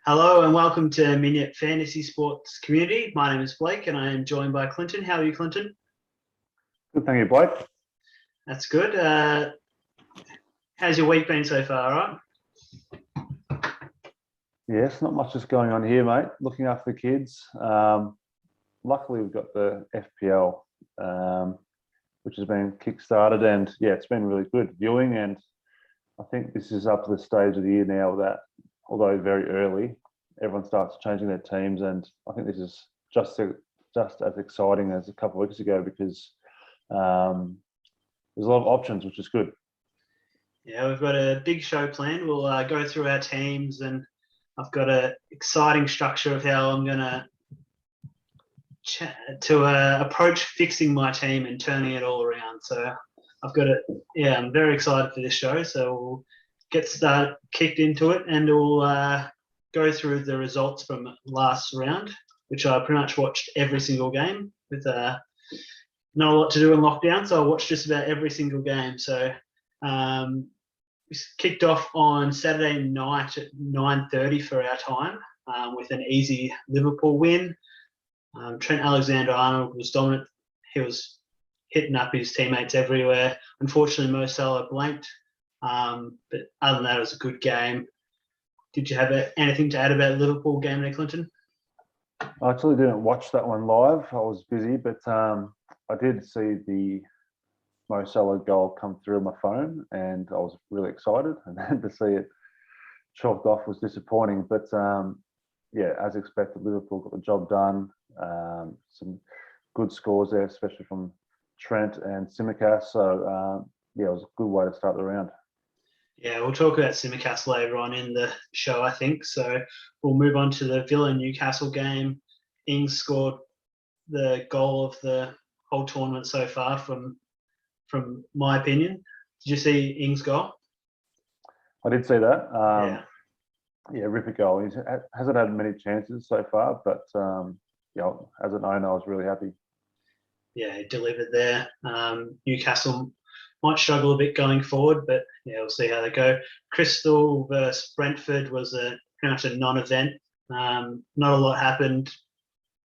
Hello and welcome to MINYIP Fantasy Sports Community. My name is Blake and I am joined by Clinton. How are you, Clinton? Good, thank you, Blake. That's good. How's your week been so far, right? Yes, not much is going on here, mate. Looking after the kids. Luckily, we've got the FPL, which has been kick-started, and yeah, it's been really good viewing. And I think this is up to the stage of the year now that, although very early, everyone starts changing their teams, and I think this is just as exciting as a couple of weeks ago because there's a lot of options, which is good. Yeah, we've got a big show planned. We'll go through our teams, and I've got an exciting structure of how I'm going to approach fixing my team and turning it all around. So I've got it. Yeah, I'm very excited for this show. So we'll get kicked into it, and we'll go through the results from last round, which I pretty much watched every single game with not a lot to do in lockdown, so I watched just about every single game. So we kicked off on Saturday night at 9:30 for our time with an easy Liverpool win. Trent Alexander-Arnold was dominant. He was hitting up his teammates everywhere. Unfortunately, Mo Salah blanked. But other than that, it was a good game. Did you have anything to add about the Liverpool game there, Clinton? I actually didn't watch that one live. I was busy, but I did see the Mo Salah goal come through on my phone, and I was really excited. And then to see it chalked off was disappointing. But yeah, as expected, Liverpool got the job done. Some good scores there, especially from Trent and Tsimikas. So yeah, it was a good way to start the round. Yeah, we'll talk about Tsimikas later on in the show, I think. So we'll move on to the Villa-Newcastle game. Ings scored the goal of the whole tournament so far, from my opinion. Did you see Ings' goal? I did see that. Yeah, ripper goal. He hasn't had many chances so far, but yeah, as an owner, I was really happy. Yeah, he delivered there. Newcastle might struggle a bit going forward, but yeah, we'll see how they go. Crystal versus Brentford was pretty much a non-event. Not a lot happened.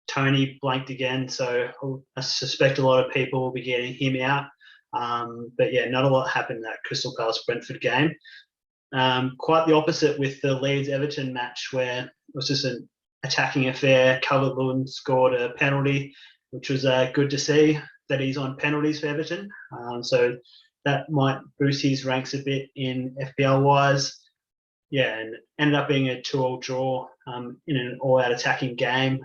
Tony blanked again, so I suspect a lot of people will be getting him out. But yeah, not a lot happened in that Crystal Palace Brentford game. Quite the opposite with the Leeds-Everton match, where it was just an attacking affair. Calvert-Lewin scored a penalty, which was good to see that he's on penalties for Everton. So that might boost his ranks a bit in FPL-wise. Yeah, and ended up being a 2-2 draw in an all-out attacking game.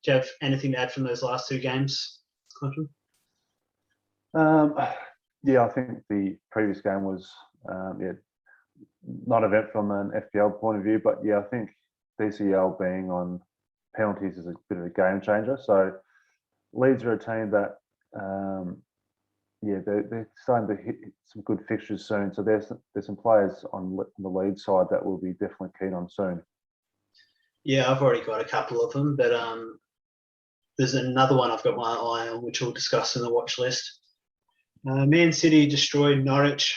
Do you have anything to add from those last two games, Clinton? Yeah, I think the previous game was not an event from an FPL point of view, but yeah, I think DCL being on penalties is a bit of a game changer. So Leeds are a team that, yeah, they're starting to hit some good fixtures soon. So there's some players on the Leeds side that we'll be definitely keen on soon. Yeah, I've already got a couple of them, but there's another one I've got my eye on, which we'll discuss in the watch list. Man City destroyed Norwich.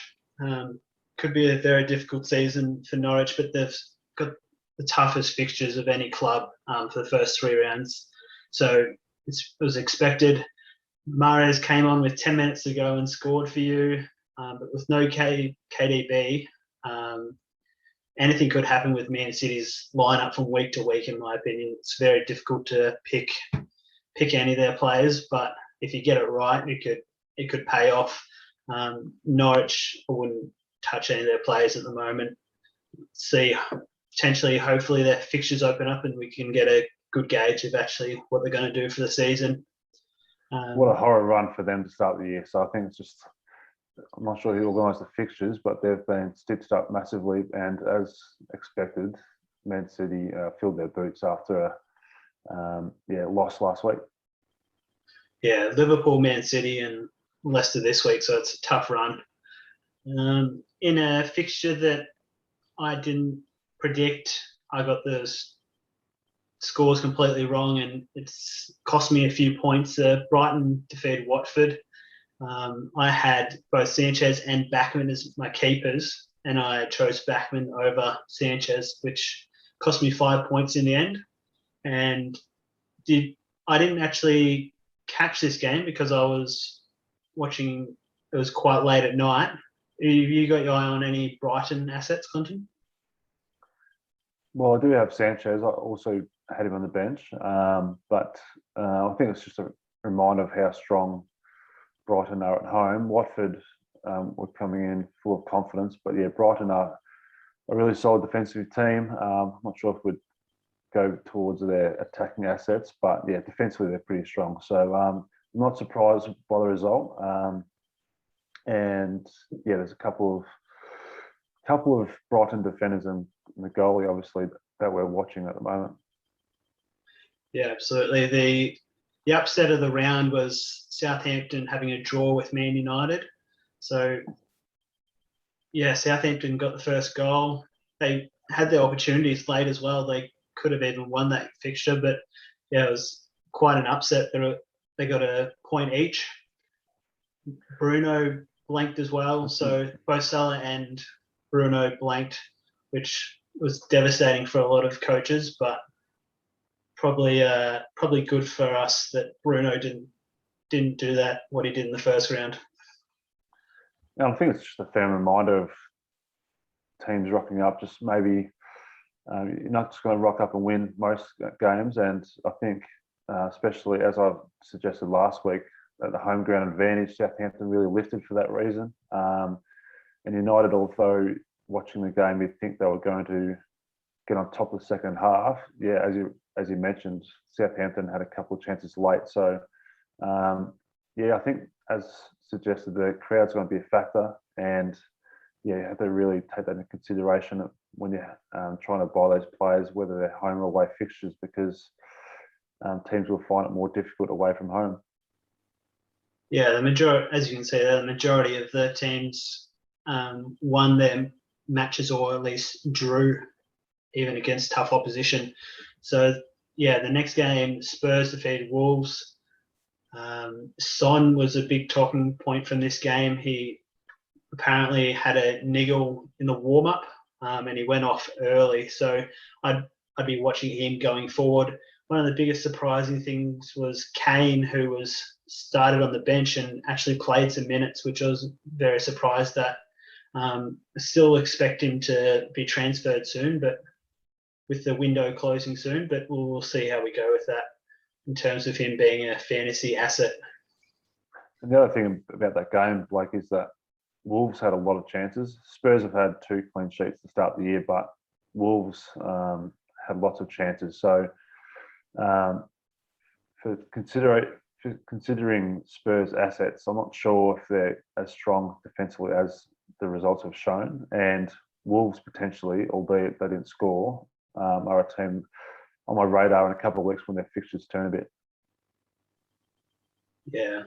Could be a very difficult season for Norwich, but they've got the toughest fixtures of any club for the first three rounds. So it was expected. Mahrez came on with 10 minutes to go and scored for you, but with no KDB, anything could happen with Man City's lineup from week to week. In my opinion, it's very difficult to pick any of their players, but if you get it right, it could pay off. Norwich, I wouldn't touch any of their players at the moment. See, potentially, hopefully, their fixtures open up and we can get a good gauge of actually what they're going to do for the season. What a horror run for them to start the year. So I think it's just, I'm not sure who organised the fixtures, but they've been stitched up massively. And as expected, Man City filled their boots after a loss last week. Yeah, Liverpool, Man City, and Leicester this week, so it's a tough run. In a fixture that I didn't predict, I got the scores completely wrong, and it's cost me a few points. Brighton defeated Watford. I had both Sanchez and Bachmann as my keepers, and I chose Bachmann over Sanchez, which cost me 5 points in the end. And I didn't actually catch this game because I was watching. It was quite late at night. Have you got your eye on any Brighton assets, Clinton? Well, I do have Sanchez. I also had him on the bench, but I think it's just a reminder of how strong Brighton are at home. Watford were coming in full of confidence, but yeah, Brighton are a really solid defensive team. I'm not sure if we'd go towards their attacking assets, but yeah, defensively they're pretty strong. So I'm not surprised by the result. And yeah, there's a couple of Brighton defenders and the goalie, obviously, that we're watching at the moment. Yeah, absolutely. The upset of the round was Southampton having a draw with Man United. So yeah, Southampton got the first goal. They had their opportunities late as well. They could have even won that fixture, but yeah, it was quite an upset. They got a point each. Bruno blanked as well, so both Salah and Bruno blanked, which was devastating for a lot of coaches, but probably good for us that Bruno didn't do that, what he did in the first round. And I think it's just a fair reminder of teams rocking up. Just maybe you're not just going to rock up and win most games, and I think especially as I've suggested last week, that the home ground advantage, Southampton really lifted for that reason. And United, although watching the game, you'd think they were going to get on top of the second half. Yeah, as you mentioned, Southampton had a couple of chances late. So yeah, I think as suggested, the crowd's going to be a factor, and yeah, you have to really take that into consideration when you're trying to buy those players, whether they're home or away fixtures, because teams will find it more difficult away from home. Yeah, the majority, as you can see, the majority of the teams won their matches or at least drew, even against tough opposition. So yeah, the next game, Spurs defeated Wolves. Son was a big talking point from this game. He apparently had a niggle in the warm-up and he went off early. So I'd be watching him going forward. One of the biggest surprising things was Kane, who was started on the bench and actually played some minutes, which I was very surprised at. Still expect him to be transferred soon, but with the window closing soon, but we'll see how we go with that in terms of him being a fantasy asset. And the other thing about that game, Blake, is that Wolves had a lot of chances. Spurs have had 2 clean sheets to start the year, but Wolves had lots of chances. So for considering Spurs' assets, I'm not sure if they're as strong defensively as the results have shown. And Wolves potentially, albeit they didn't score, are a team on my radar in a couple of weeks when their fixtures turn a bit. Yeah,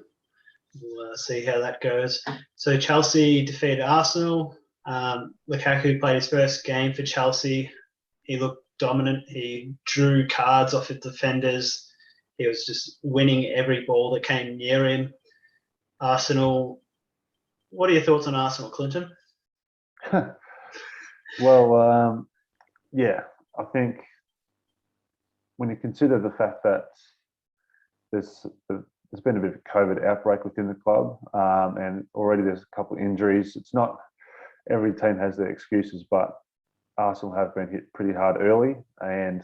we'll see how that goes. So Chelsea defeated Arsenal. Lukaku played his first game for Chelsea. He looked dominant. He drew cards off of defenders. He was just winning every ball that came near him. Arsenal, what are your thoughts on Arsenal, Clinton? Well, yeah, I think when you consider the fact that there's been a bit of a COVID outbreak within the club, and already there's a couple of injuries. It's not every team has their excuses, but Arsenal have been hit pretty hard early, and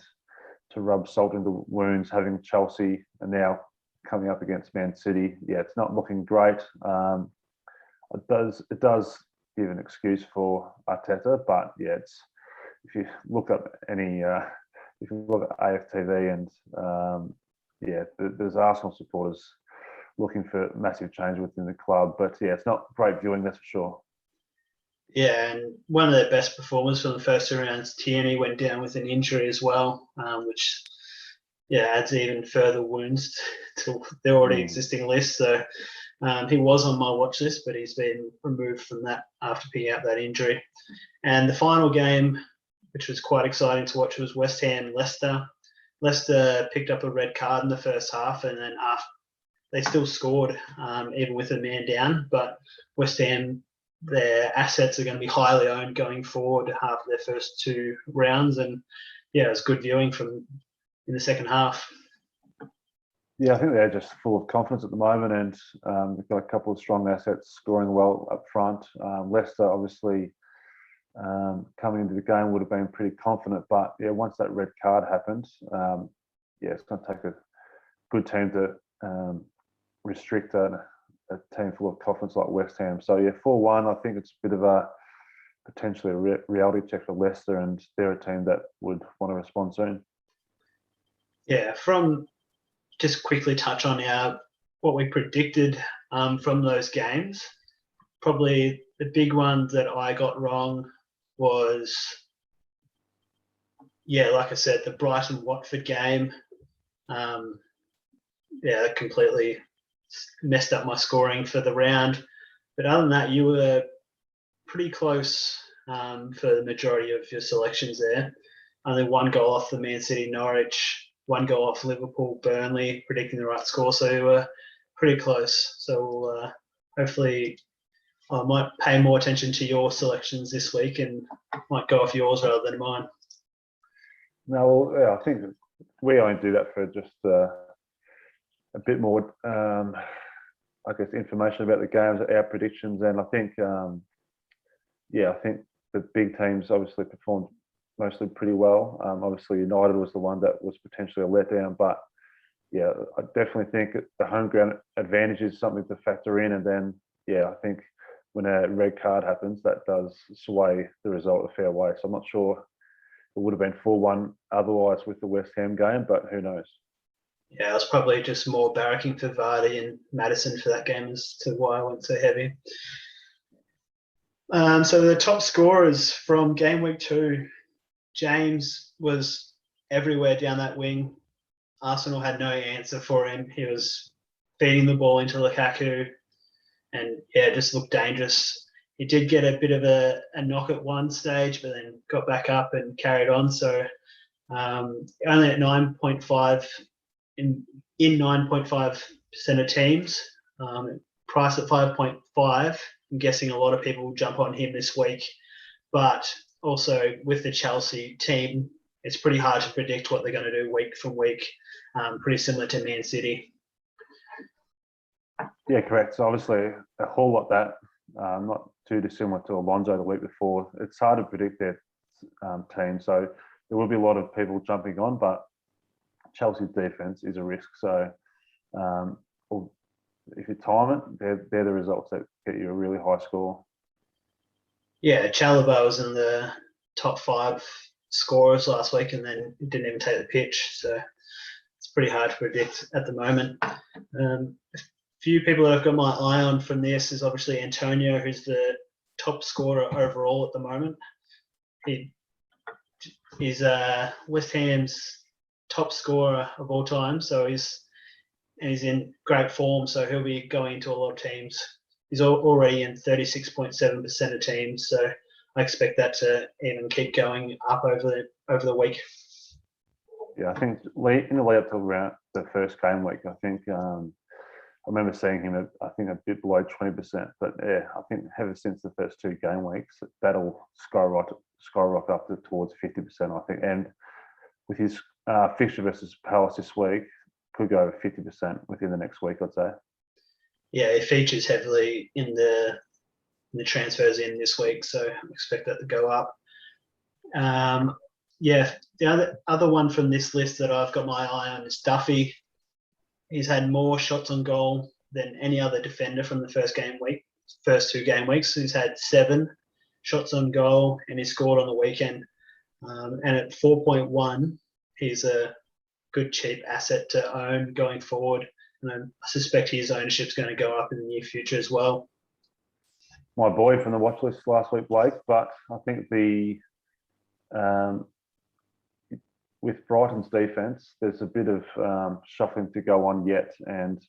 to rub salt into the wounds, having Chelsea and now coming up against Man City, yeah, it's not looking great. It does give an excuse for Arteta, but yeah, if you look up if you look at AFTV and yeah, there's Arsenal supporters looking for massive change within the club, but yeah, it's not great viewing, that's for sure. Yeah, and one of their best performers from the first 2 rounds, Tierney, went down with an injury as well, which adds even further wounds to their already existing list. So he was on my watch list, but he's been removed from that after picking up that injury. And the final game, which was quite exciting to watch, was West Ham Leicester. Leicester picked up a red card in the first half, and then they still scored, even with a man down. But West Ham, their assets are going to be highly owned going forward after their first 2 rounds, and yeah, it was good viewing from in the second half. Yeah, I think they're just full of confidence at the moment, and they've got a couple of strong assets scoring well up front. Leicester, obviously, coming into the game would have been pretty confident, but yeah, once that red card happened, yeah, it's going to take a good team to restrict a team full of confidence like West Ham. So yeah, 4-1, I think it's a bit of a potentially a reality check for Leicester, and they're a team that would want to respond soon. Yeah, from just quickly touch on what we predicted from those games. Probably the big one that I got wrong was, yeah, like I said, the Brighton Watford game. Yeah, that completely messed up my scoring for the round. But other than that, you were pretty close for the majority of your selections there. Only one goal off the Man City Norwich, one goal off Liverpool Burnley, predicting the right score. So you were pretty close. So we'll, hopefully I might pay more attention to your selections this week and might go off yours rather than mine. No, well, yeah, I think we only do that for just a bit more, I guess, information about the games, our predictions, and I think, yeah, I think the big teams obviously performed mostly pretty well. Obviously, United was the one that was potentially a letdown, but yeah, I definitely think the home ground advantage is something to factor in, and then yeah, I think when a red card happens, that does sway the result a fair way. So I'm not sure it would have been 4-1 otherwise with the West Ham game, but who knows? Yeah, I was probably just more barracking for Vardy and Maddison for that game as to why I went so heavy. So the top scorers from game week 2, James was everywhere down that wing. Arsenal had no answer for him. He was feeding the ball into Lukaku and, yeah, just looked dangerous. He did get a bit of a knock at one stage, but then got back up and carried on. So only at 9.5 in 9.5% of teams, price at 5.5. I'm guessing a lot of people will jump on him this week. But also with the Chelsea team, it's pretty hard to predict what they're going to do week from week. Pretty similar to Man City. Yeah, correct. So obviously a whole lot that, not too dissimilar to Alonso the week before. It's hard to predict their team. So there will be a lot of people jumping on, but Chelsea's defense is a risk. So if you time it, they're the results that get you a really high score. Yeah, Chalobah was in the top 5 scorers last week and then didn't even take the pitch. So it's pretty hard to predict at the moment. A few people that I've got my eye on from this is obviously Antonio, who's the top scorer overall at the moment. He's West Ham's top scorer of all time, so he's in great form, so he'll be going into a lot of teams. He's already in 36.7% of teams, so I expect that to even keep going up over the week. Yeah, I think in the lead up to around the first game week, I think I remember seeing him I think a bit below 20%, but yeah, I think ever since the first 2 game weeks, that'll skyrocket up towards 50%, I think. And with his fixture versus Palace this week, could go over 50% within the next week, I'd say. Yeah, he features heavily in the transfers in this week, so I expect that to go up. Yeah, the other one from this list that I've got my eye on is Duffy. He's had more shots on goal than any other defender from the first 2 game weeks. He's had 7 shots on goal, and he scored on the weekend. And at 4.1, he's a good cheap asset to own going forward. And I suspect his ownership is going to go up in the near future as well. My boy from the watch list last week, Blake, but I think with Brighton's defence, there's a bit of shuffling to go on yet, and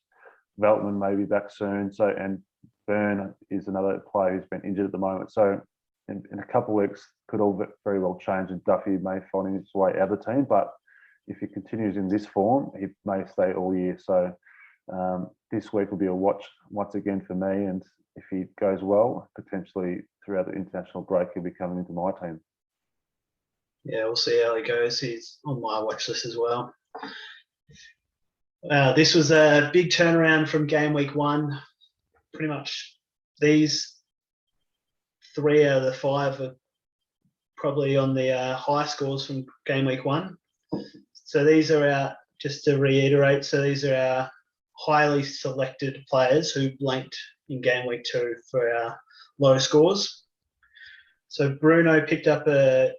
Veltman may be back soon. So, and Burn is another player who's been injured at the moment. So, in a couple of weeks, could all very well change, and Duffy may find his way out of the team. But if he continues in this form, he may stay all year. So, this week will be a watch once again for me, and if he goes well, potentially throughout the international break, he'll be coming into my team. Yeah, we'll see how he goes. He's on my watch list as well. This was a big turnaround from game week 1. Pretty much these 3 out of the 5 are probably on the high scores from game week 1. So these are our, just to reiterate, so these are our highly selected players who blanked in game week 2 for our low scores. So Bruno picked up a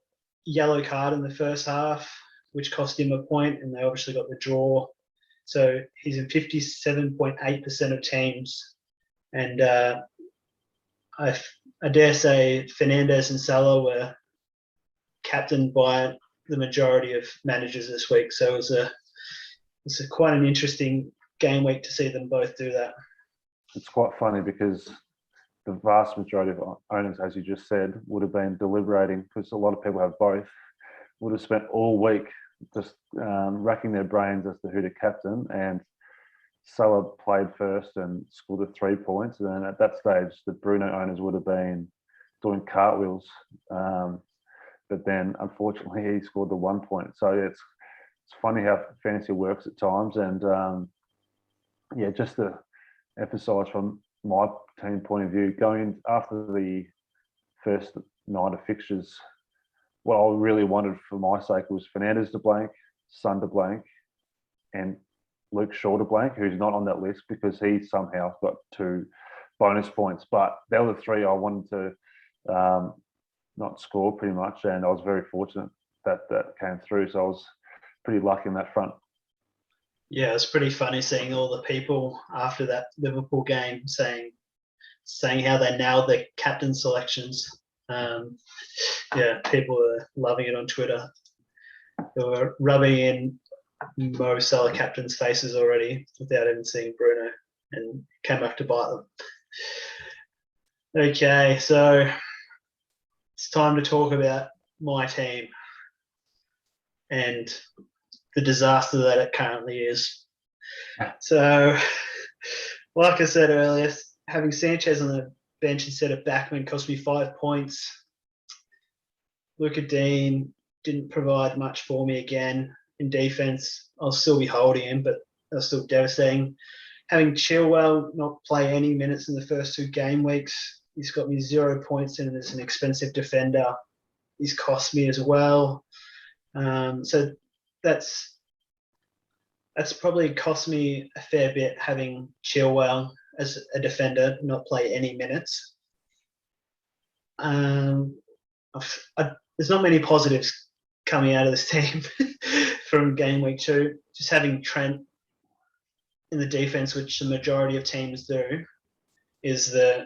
yellow card in the first half, which cost him a point, and they obviously got the draw. So he's in 57.8% of teams. And I dare say Fernandes and Salah were captained by the majority of managers this week. So it's quite an interesting game week to see them both do that. It's quite funny because the vast majority of owners, as you just said, would have been deliberating, because a lot of people have both, would have spent all week just racking their brains as to who to captain. And Salah played first and scored the 3 points. And then at that stage, the Bruno owners would have been doing cartwheels. But then, unfortunately, he scored the 1 point. So it's funny how fantasy works at times. And just to emphasise from my team point of view, going in after the first night of fixtures, what I really wanted for my sake was Fernandes to blank, Son to blank, and Luke Shaw to blank, who's not on that list because he somehow got 2 bonus points. But they were the 3 I wanted to not score pretty much, and I was very fortunate that came through. So I was pretty lucky in that front. Yeah, it's pretty funny seeing all the people after that Liverpool game saying how they nailed their captain selections. People were loving it on Twitter. They were rubbing in Mo Salah captain's faces already without even seeing Bruno, and came back to bite them. Okay, so it's time to talk about my team and the disaster that it currently is. So, like I said earlier, having Sanchez on the bench instead of Backman cost me 5 points. Luca Dean didn't provide much for me again in defence. I'll still be holding him, but that's still devastating. Having Chilwell not play any minutes in the first 2 game weeks, he's got me 0 points in, and it's an expensive defender. He's cost me as well. So that's probably cost me a fair bit, having Chilwell as a defender not play any minutes. There's not many positives coming out of this team from game week 2. Just having Trent in the defense, which the majority of teams do, is the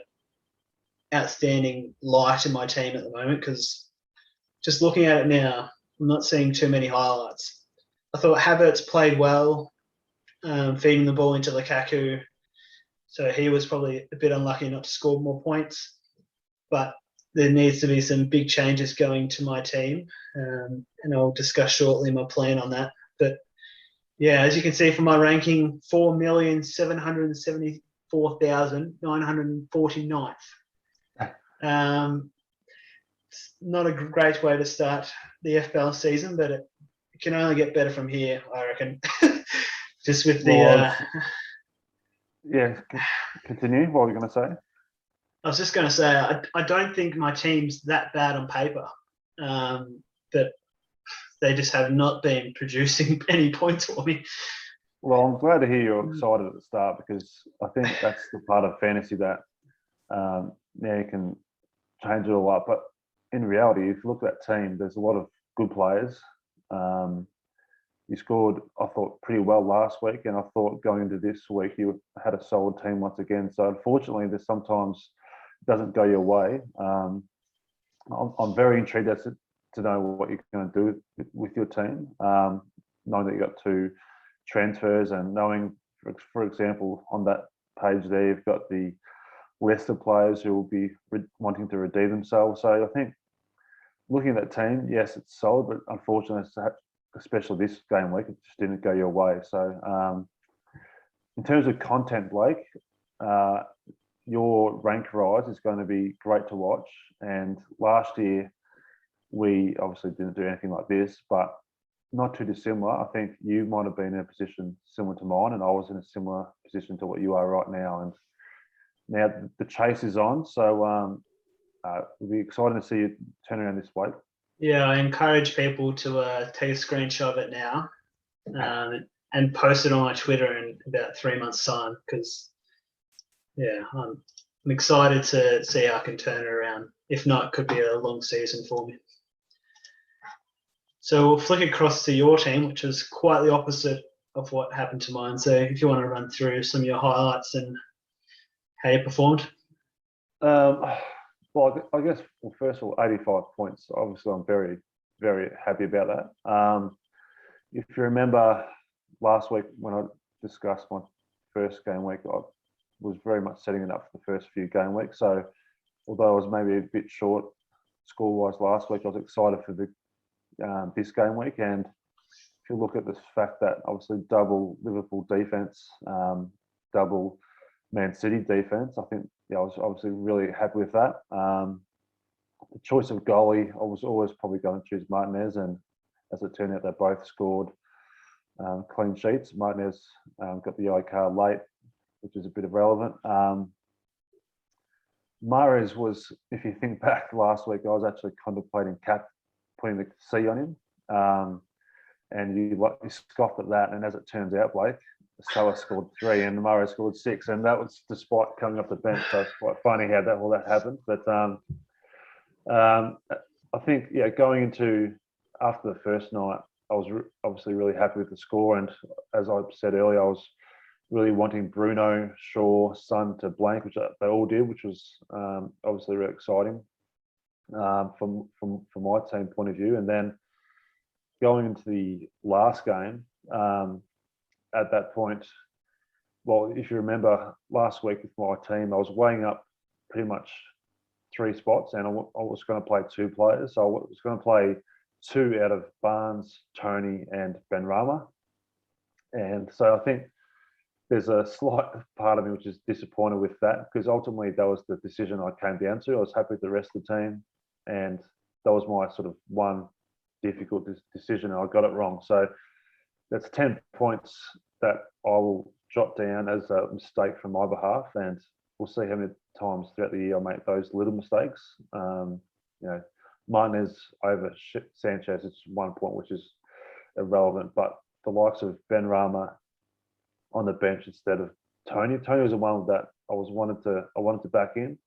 outstanding light in my team at the moment, because just looking at it now, I'm not seeing too many highlights. I thought Havertz played well, feeding the ball into Lukaku, so he was probably a bit unlucky not to score more points. But there needs to be some big changes going to my team, and I'll discuss shortly my plan on that. But yeah, as you can see from my ranking, 4,774,949th. It's not a great way to start the FPL season, but it can only get better from here, I reckon. Just with the... Continue. What were you going to say? I was just going to say, I don't think my team's that bad on paper, but they just have not been producing any points for me. Well, I'm glad to hear you're excited at the start, because I think that's the part of fantasy that now you can change it all up. But in reality, if you look at that team, there's a lot of good players. You scored, I thought, pretty well last week, and I thought going into this week you had a solid team once again. So unfortunately, there's sometimes it doesn't go your way. I'm very intrigued as to know what you're going to do with your team, knowing that you got 2 transfers, and knowing, for example, on that page there, you've got the Leicester players who will be wanting to redeem themselves. So I think looking at that team, yes, it's solid, but unfortunately, especially this game week, it just didn't go your way. So in terms of content, Blake, your rank rise is going to be great to watch. And last year, we obviously didn't do anything like this, but not too dissimilar. I think you might have been in a position similar to mine, and I was in a similar position to what you are right now. And now the chase is on, so it'll be exciting to see you turn around this week. Yeah, I encourage people to take a screenshot of it now and post it on my Twitter in about 3 months' time, because, yeah, I'm excited to see how I can turn it around. If not, it could be a long season for me. So we'll flick across to your team, which is quite the opposite of what happened to mine. So if you want to run through some of your highlights and how you performed. Well, I guess, well, first of all, 85 points. Obviously, I'm very, very happy about that. If you remember last week when I discussed my first game week, I was very much setting it up for the first few game weeks. So although I was maybe a bit short score-wise last week, I was excited for this game week. And if you look at the fact that obviously double Liverpool defence, double Man City defence, I think I was obviously really happy with that. The choice of goalie, I was always probably going to choose Martinez, and as it turned out, they both scored clean sheets. Martinez got the yellow card late, which is a bit irrelevant. Mahrez was, if you think back last week, I was actually contemplating putting the C on him, and you scoffed at that. And as it turns out, Blake, Salah scored 3 and Mahrez scored 6, and that was despite coming off the bench. So it's quite funny how all that happened. But I think, yeah, going into after the first night, I was obviously really happy with the score. And as I said earlier, I was really wanting Bruno, Shaw, Son to blank, which they all did, which was obviously really exciting from my team point of view. And then going into the last game, at that point, well, if you remember last week with my team, I was weighing up pretty much 3 spots, and I was going to play 2 players. So I was going to play 2 out of Barnes, Tony, and Benrahma. And so I think there's a slight part of me which is disappointed with that, because ultimately that was the decision I came down to. I was happy with the rest of the team, and that was my sort of one difficult decision, and I got it wrong. So that's 10 points that I will jot down as a mistake from my behalf, and we'll see how many times throughout the year I make those little mistakes. Martinez over Sanchez, it's 1 point, which is irrelevant, but the likes of Benrahma on the bench instead of Tony. Tony was the one that I wanted to back in.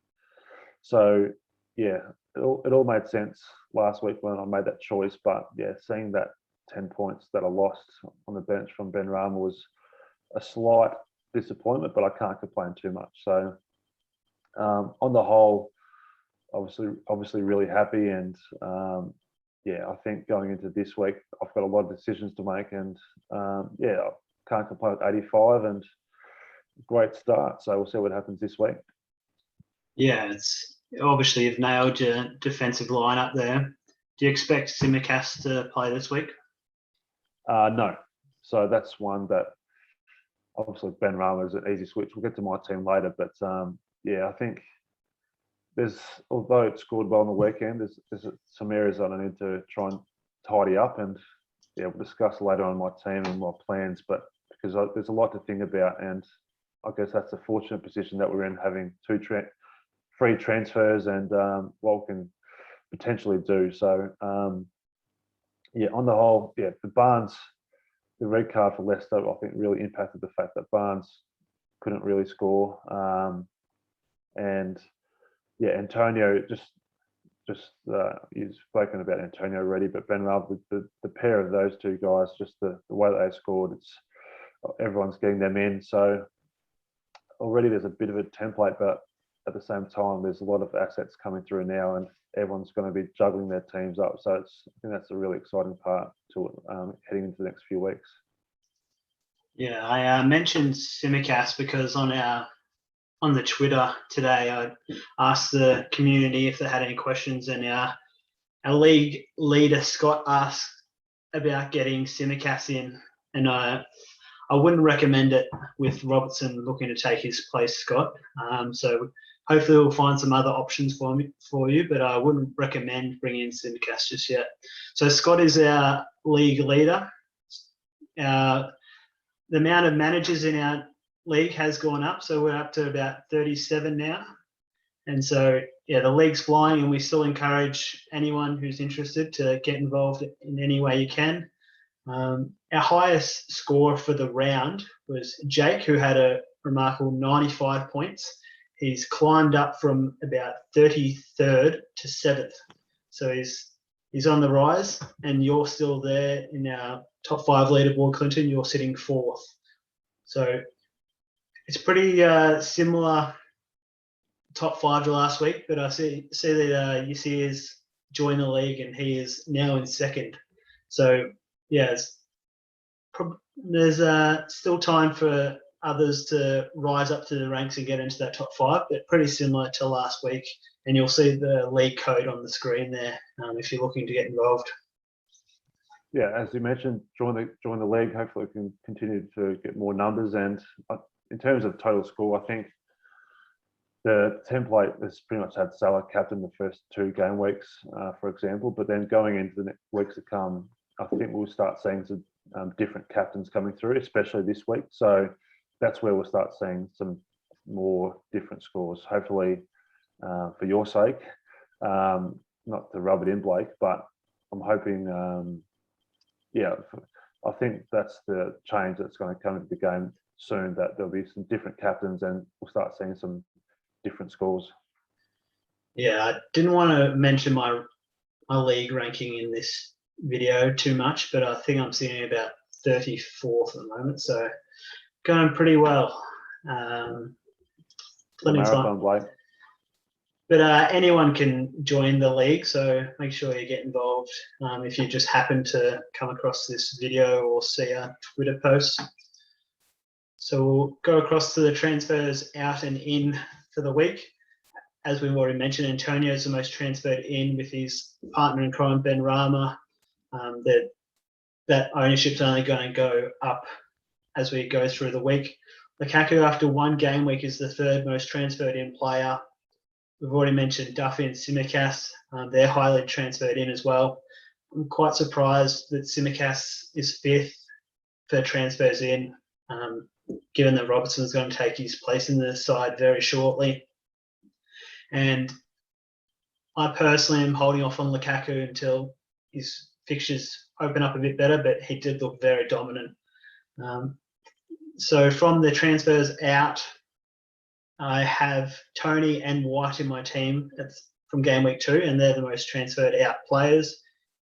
So yeah, it all made sense last week when I made that choice. But yeah, seeing that 10 points that I lost on the bench from Benrahma was a slight disappointment, but I can't complain too much. So on the whole, obviously really happy, and yeah, I think going into this week, I've got a lot of decisions to make, and yeah, I can't complain with 85 and great start. So we'll see what happens this week. Yeah, it's obviously you've nailed your defensive lineup there. Do you expect Tsimikas to play this week? No. So that's one that obviously Benrahma is an easy switch. We'll get to my team later, but yeah, I think although it scored well on the weekend, there's some areas that I need to try and tidy up, and yeah, we'll discuss later on my team and my plans. But because there's a lot to think about, and I guess that's a fortunate position that we're in, having 2 free transfers and what we can potentially do. So yeah, on the whole, yeah, the red card for Leicester, I think really impacted the fact that Barnes couldn't really score, and yeah, Antonio just you've spoken about Antonio already, but Benrahma, the pair of those 2 guys, just the way that they scored, everyone's getting them in. So already there's a bit of a template, but at the same time, there's a lot of assets coming through now, and everyone's going to be juggling their teams up. So I think that's a really exciting part to it, heading into the next few weeks. Yeah, I mentioned Tsimikas because on the Twitter today, I asked the community if they had any questions, and our league leader Scott asked about getting Tsimikas in, and I wouldn't recommend it with Robertson looking to take his place, Scott. So hopefully we'll find some other options for you, but I wouldn't recommend bringing in Simicast just yet. So Scott is our league leader. The amount of managers in our league has gone up, so we're up to about 37 now. And so, yeah, the league's flying, and we still encourage anyone who's interested to get involved in any way you can. Our highest score for the round was Jake, who had a remarkable 95 points. He's climbed up from about 33rd to 7th. So he's on the rise, and you're still there in our top 5 leaderboard, Clinton. You're sitting 4th. So it's pretty similar top 5 to last week, but I see that UC has joined the league, and he is now in 2nd. So yeah, there's still time for others to rise up to the ranks and get into that top 5, but pretty similar to last week. And you'll see the league code on the screen there if you're looking to get involved. Yeah, as you mentioned, join the league. Hopefully, we can continue to get more numbers. And in terms of total score, I think the template has pretty much had Salah captain the first 2 game weeks, for example. But then going into the next weeks to come, I think we'll start seeing some different captains coming through, especially this week. So that's where we'll start seeing some more different scores. Hopefully, for your sake, not to rub it in, Blake, but I'm hoping. Yeah, I think that's the change that's going to come into the game soon, that there'll be some different captains and we'll start seeing some different scores. Yeah, I didn't want to mention my league ranking in this video too much, but I think I'm sitting about 34th at the moment, so going pretty well. Plenty of time. Blake. But anyone can join the league, so make sure you get involved if you just happen to come across this video or see our Twitter posts. So we'll go across to the transfers out and in for the week. As we've already mentioned, Antonio is the most transferred in with his partner in crime, Ben Rama. That ownership's only going to go up as we go through the week. Lukaku, after 1 game week, is the 3rd most transferred in player. We've already mentioned Duffy and Simicast. They're highly transferred in as well. I'm quite surprised that Simicast is 5th for transfers in, given that Robertson's going to take his place in the side very shortly. And I personally am holding off on Lukaku until his fixtures open up a bit better, but he did look very dominant. So from the transfers out, I have Tony and White in my team from game week 2, and they're the most transferred out players.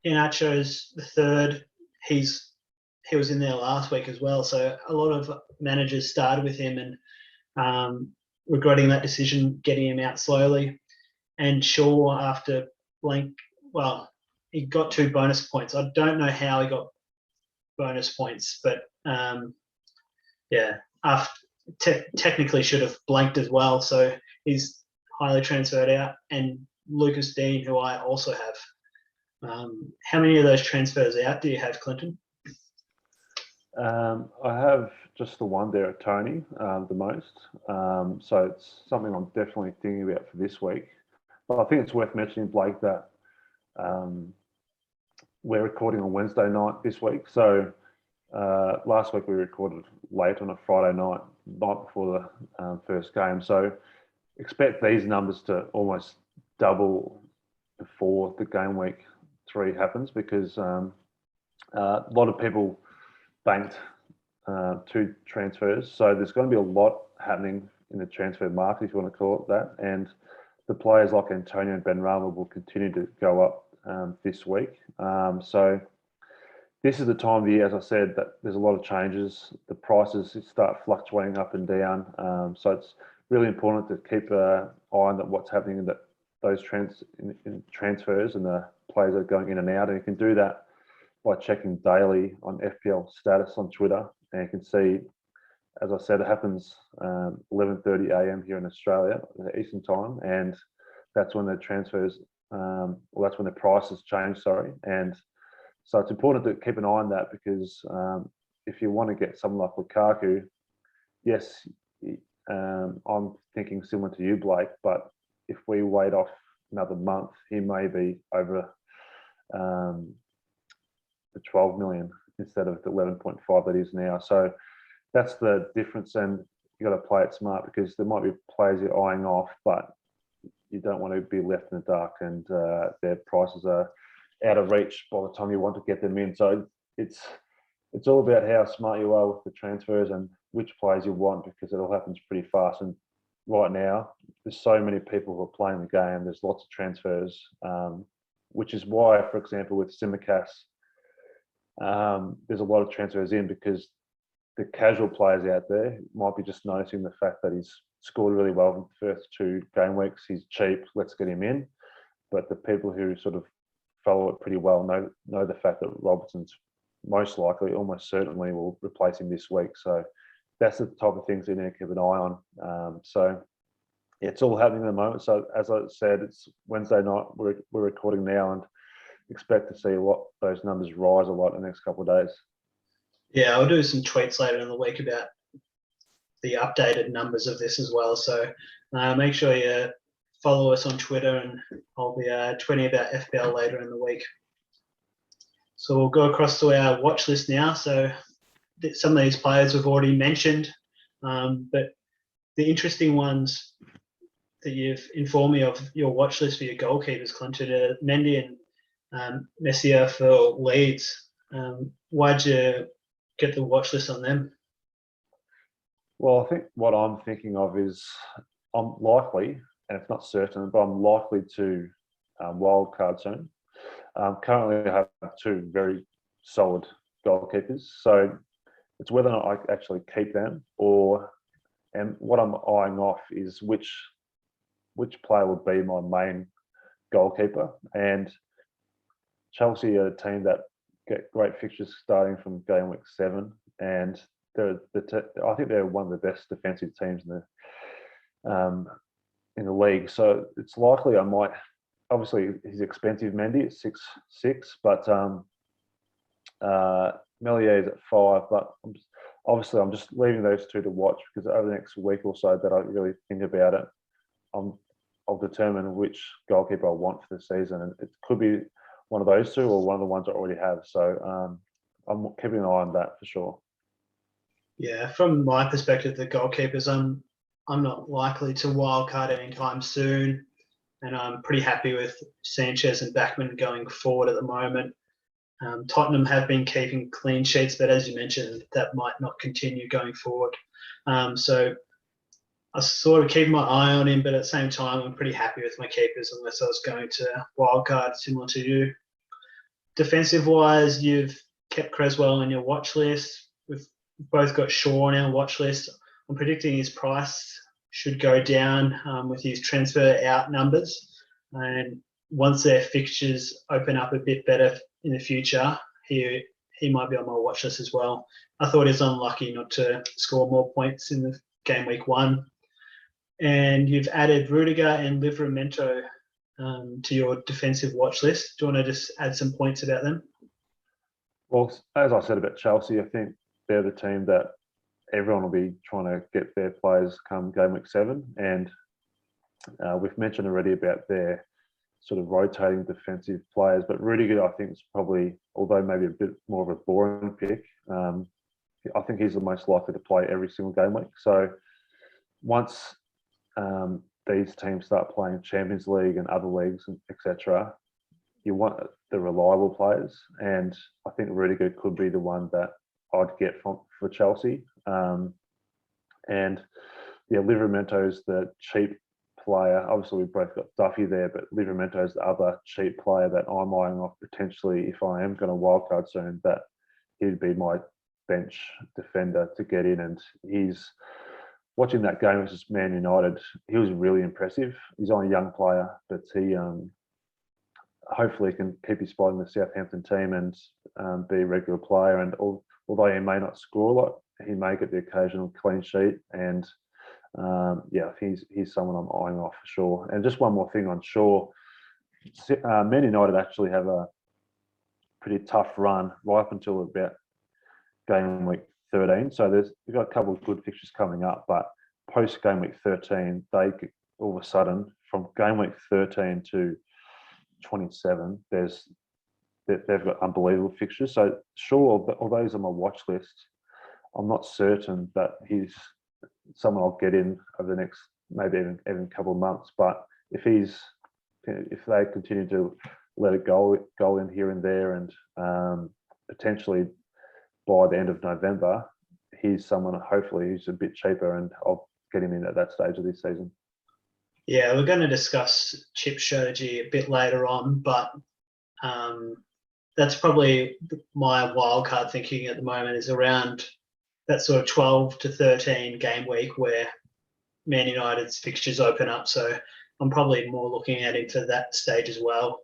Iheanacho's the 3rd. He was in there last week as well, so a lot of managers started with him and regretting that decision, getting him out slowly. And Shaw, after blank, well, he got 2 bonus points. I don't know how he got bonus points, but yeah, technically should have blanked as well. So he's highly transferred out. And Lucas Dean, who I also have. How many of those transfers out do you have, Clinton? I have just the one there at Tony, the most. So it's something I'm definitely thinking about for this week. But I think it's worth mentioning, Blake, that we're recording on Wednesday night this week. So last week we recorded late on a Friday night before the first game. So expect these numbers to almost double before the game week 3 happens, because a lot of people banked 2 transfers. So there's going to be a lot happening in the transfer market, if you want to call it that. And the players like Antonio and Ben Rama will continue to go up this week. So this is the time of the year, as I said, that there's a lot of changes. The prices start fluctuating up and down. So it's really important to keep an eye on what's happening in those transfers and the players that are going in and out. And you can do that by checking daily on FPL status on Twitter. And you can see, as I said, it happens 11:30 a.m. here in Australia, Eastern time. And that's when the transfers, that's when the prices change, sorry. And so it's important to keep an eye on that, because if you want to get someone like Lukaku, yes, I'm thinking similar to you, Blake, but if we wait off another month, he may be over the 12 million instead of the 11.5 that is now. So that's the difference, and you got to play it smart because there might be players you're eyeing off, but you don't want to be left in the dark, and their prices are out of reach by the time you want to get them in. So it's all about how smart you are with the transfers and which players you want, because it all happens pretty fast. And right now, there's so many people who are playing the game. There's lots of transfers, which is why, for example, with Simicast, there's a lot of transfers in, because the casual players out there might be just noticing the fact that he's scored really well in the first 2 game weeks. He's cheap, let's get him in. But the people who sort of follow it pretty well know the fact that Robertson's most likely, almost certainly, will replace him this week. So that's the type of things you need to keep an eye on. So yeah, it's all happening at the moment. So as I said, it's Wednesday night. We're recording now, and expect to see those numbers rise a lot in the next couple of days. Yeah, I'll do some tweets later in the week about the updated numbers of this as well. So make sure you follow us on Twitter, and I'll be tweeting about FPL later in the week. So we'll go across to our watch list now. So some of these players we've already mentioned, but the interesting ones that you've informed me of your watch list for your goalkeepers, Clinton, Mendy and Messier for Leeds. Why'd you get the watch list on them? Well, I think what I'm thinking of is I'm likely, and it's not certain, but I'm likely to wildcard soon. Currently, I have 2 very solid goalkeepers, so it's whether or not I actually keep them, and what I'm eyeing off is which player would be my main goalkeeper. And Chelsea are a team that get great fixtures starting from game week 7, and I think they're one of the best defensive teams in the league. So it's likely I might. Obviously, he's expensive, Mendy at 6.6, but Melier is at 5. But I'm just leaving those 2 to watch, because over the next week or so that I really think about it, I'll determine which goalkeeper I want for the season, and it could be one of those 2 or one of the ones I already have. So I'm keeping an eye on that for sure. Yeah, from my perspective, the goalkeepers, I'm not likely to wildcard anytime soon, and I'm pretty happy with Sanchez and Backman going forward at the moment. Tottenham have been keeping clean sheets, but as you mentioned, that might not continue going forward. So I sort of keep my eye on him, but at the same time, I'm pretty happy with my keepers, unless I was going to wildcard similar to you. Defensive-wise, you've kept Creswell on your watch list. We've both got Shaw on our watch list. I'm predicting his price should go down with his transfer out numbers. And once their fixtures open up a bit better in the future, he might be on my watch list as well. I thought he was unlucky not to score more points in the game week 1. And you've added Rudiger and Livramento to your defensive watch list. Do you want to just add some points about them? Well, as I said about Chelsea, I think they're the team that everyone will be trying to get their players come game week 7. And we've mentioned already about their sort of rotating defensive players. But Rudiger, I think, is probably, although maybe a bit more of a boring pick, I think he's the most likely to play every single game week. So once these teams start playing Champions League and other leagues, etc., you want the reliable players, and I think Rudiger could be the one that I'd get for Chelsea. And yeah, Livramento is the cheap player. Obviously, we've both got Duffy there, but Livramento is the other cheap player that I'm eyeing off potentially if I am going to wildcard soon, that he'd be my bench defender to get in. And he's watching that game versus Man United, he was really impressive. He's only a young player, but he hopefully can keep his spot in the Southampton team and be a regular player. And although he may not score a lot, he may get the occasional clean sheet. And yeah, he's someone I'm eyeing off for sure. And just one more thing on Shaw. Man United actually have a pretty tough run right up until about game week 13. So we've got a couple of good fixtures coming up, but post game week 13, they all of a sudden from game week 13 to 27, they've got unbelievable fixtures. So sure, although he's on my watch list, I'm not certain that he's someone I'll get in over the next maybe even couple of months. But if they continue to let it go in here and there, and potentially by the end of November, he's someone hopefully who's a bit cheaper, and I'll get him in at that stage of this season. Yeah, we're going to discuss chip strategy a bit later on, but that's probably my wildcard thinking at the moment is around that sort of 12 to 13 game week where Man United's fixtures open up. So I'm probably more looking at him for that stage as well.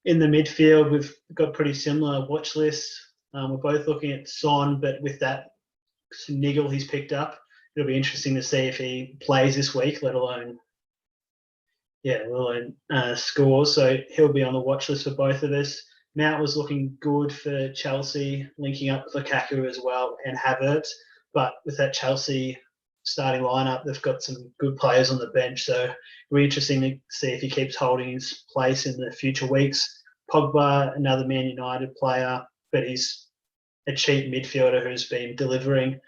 In the midfield, we've got pretty similar watch lists. We're both looking at Son, but with that niggle he's picked up, it'll be interesting to see if he plays this week, let alone scores. So he'll be on the watch list for both of us. Mount was looking good for Chelsea, linking up with Lukaku as well and Havertz. But with that Chelsea starting lineup, they've got some good players on the bench. So it'll be interesting to see if he keeps holding his place in the future weeks. Pogba, another Man United player, but he's a cheap midfielder who's been delivering.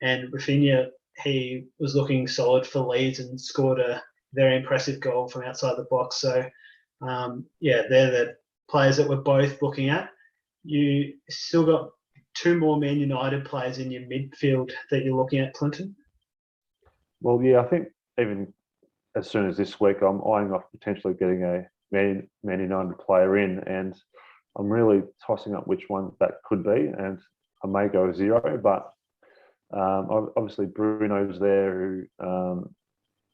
And Rafinha, he was looking solid for Leeds and scored a very impressive goal from outside the box. So, they're the players that we're both looking at. You still got two more Man United players in your midfield that you're looking at, Clinton? Well, yeah, I think even as soon as this week, I'm eyeing off potentially getting a Man United player in, and I'm really tossing up which one that could be, and I may go 0, but obviously Bruno's there, who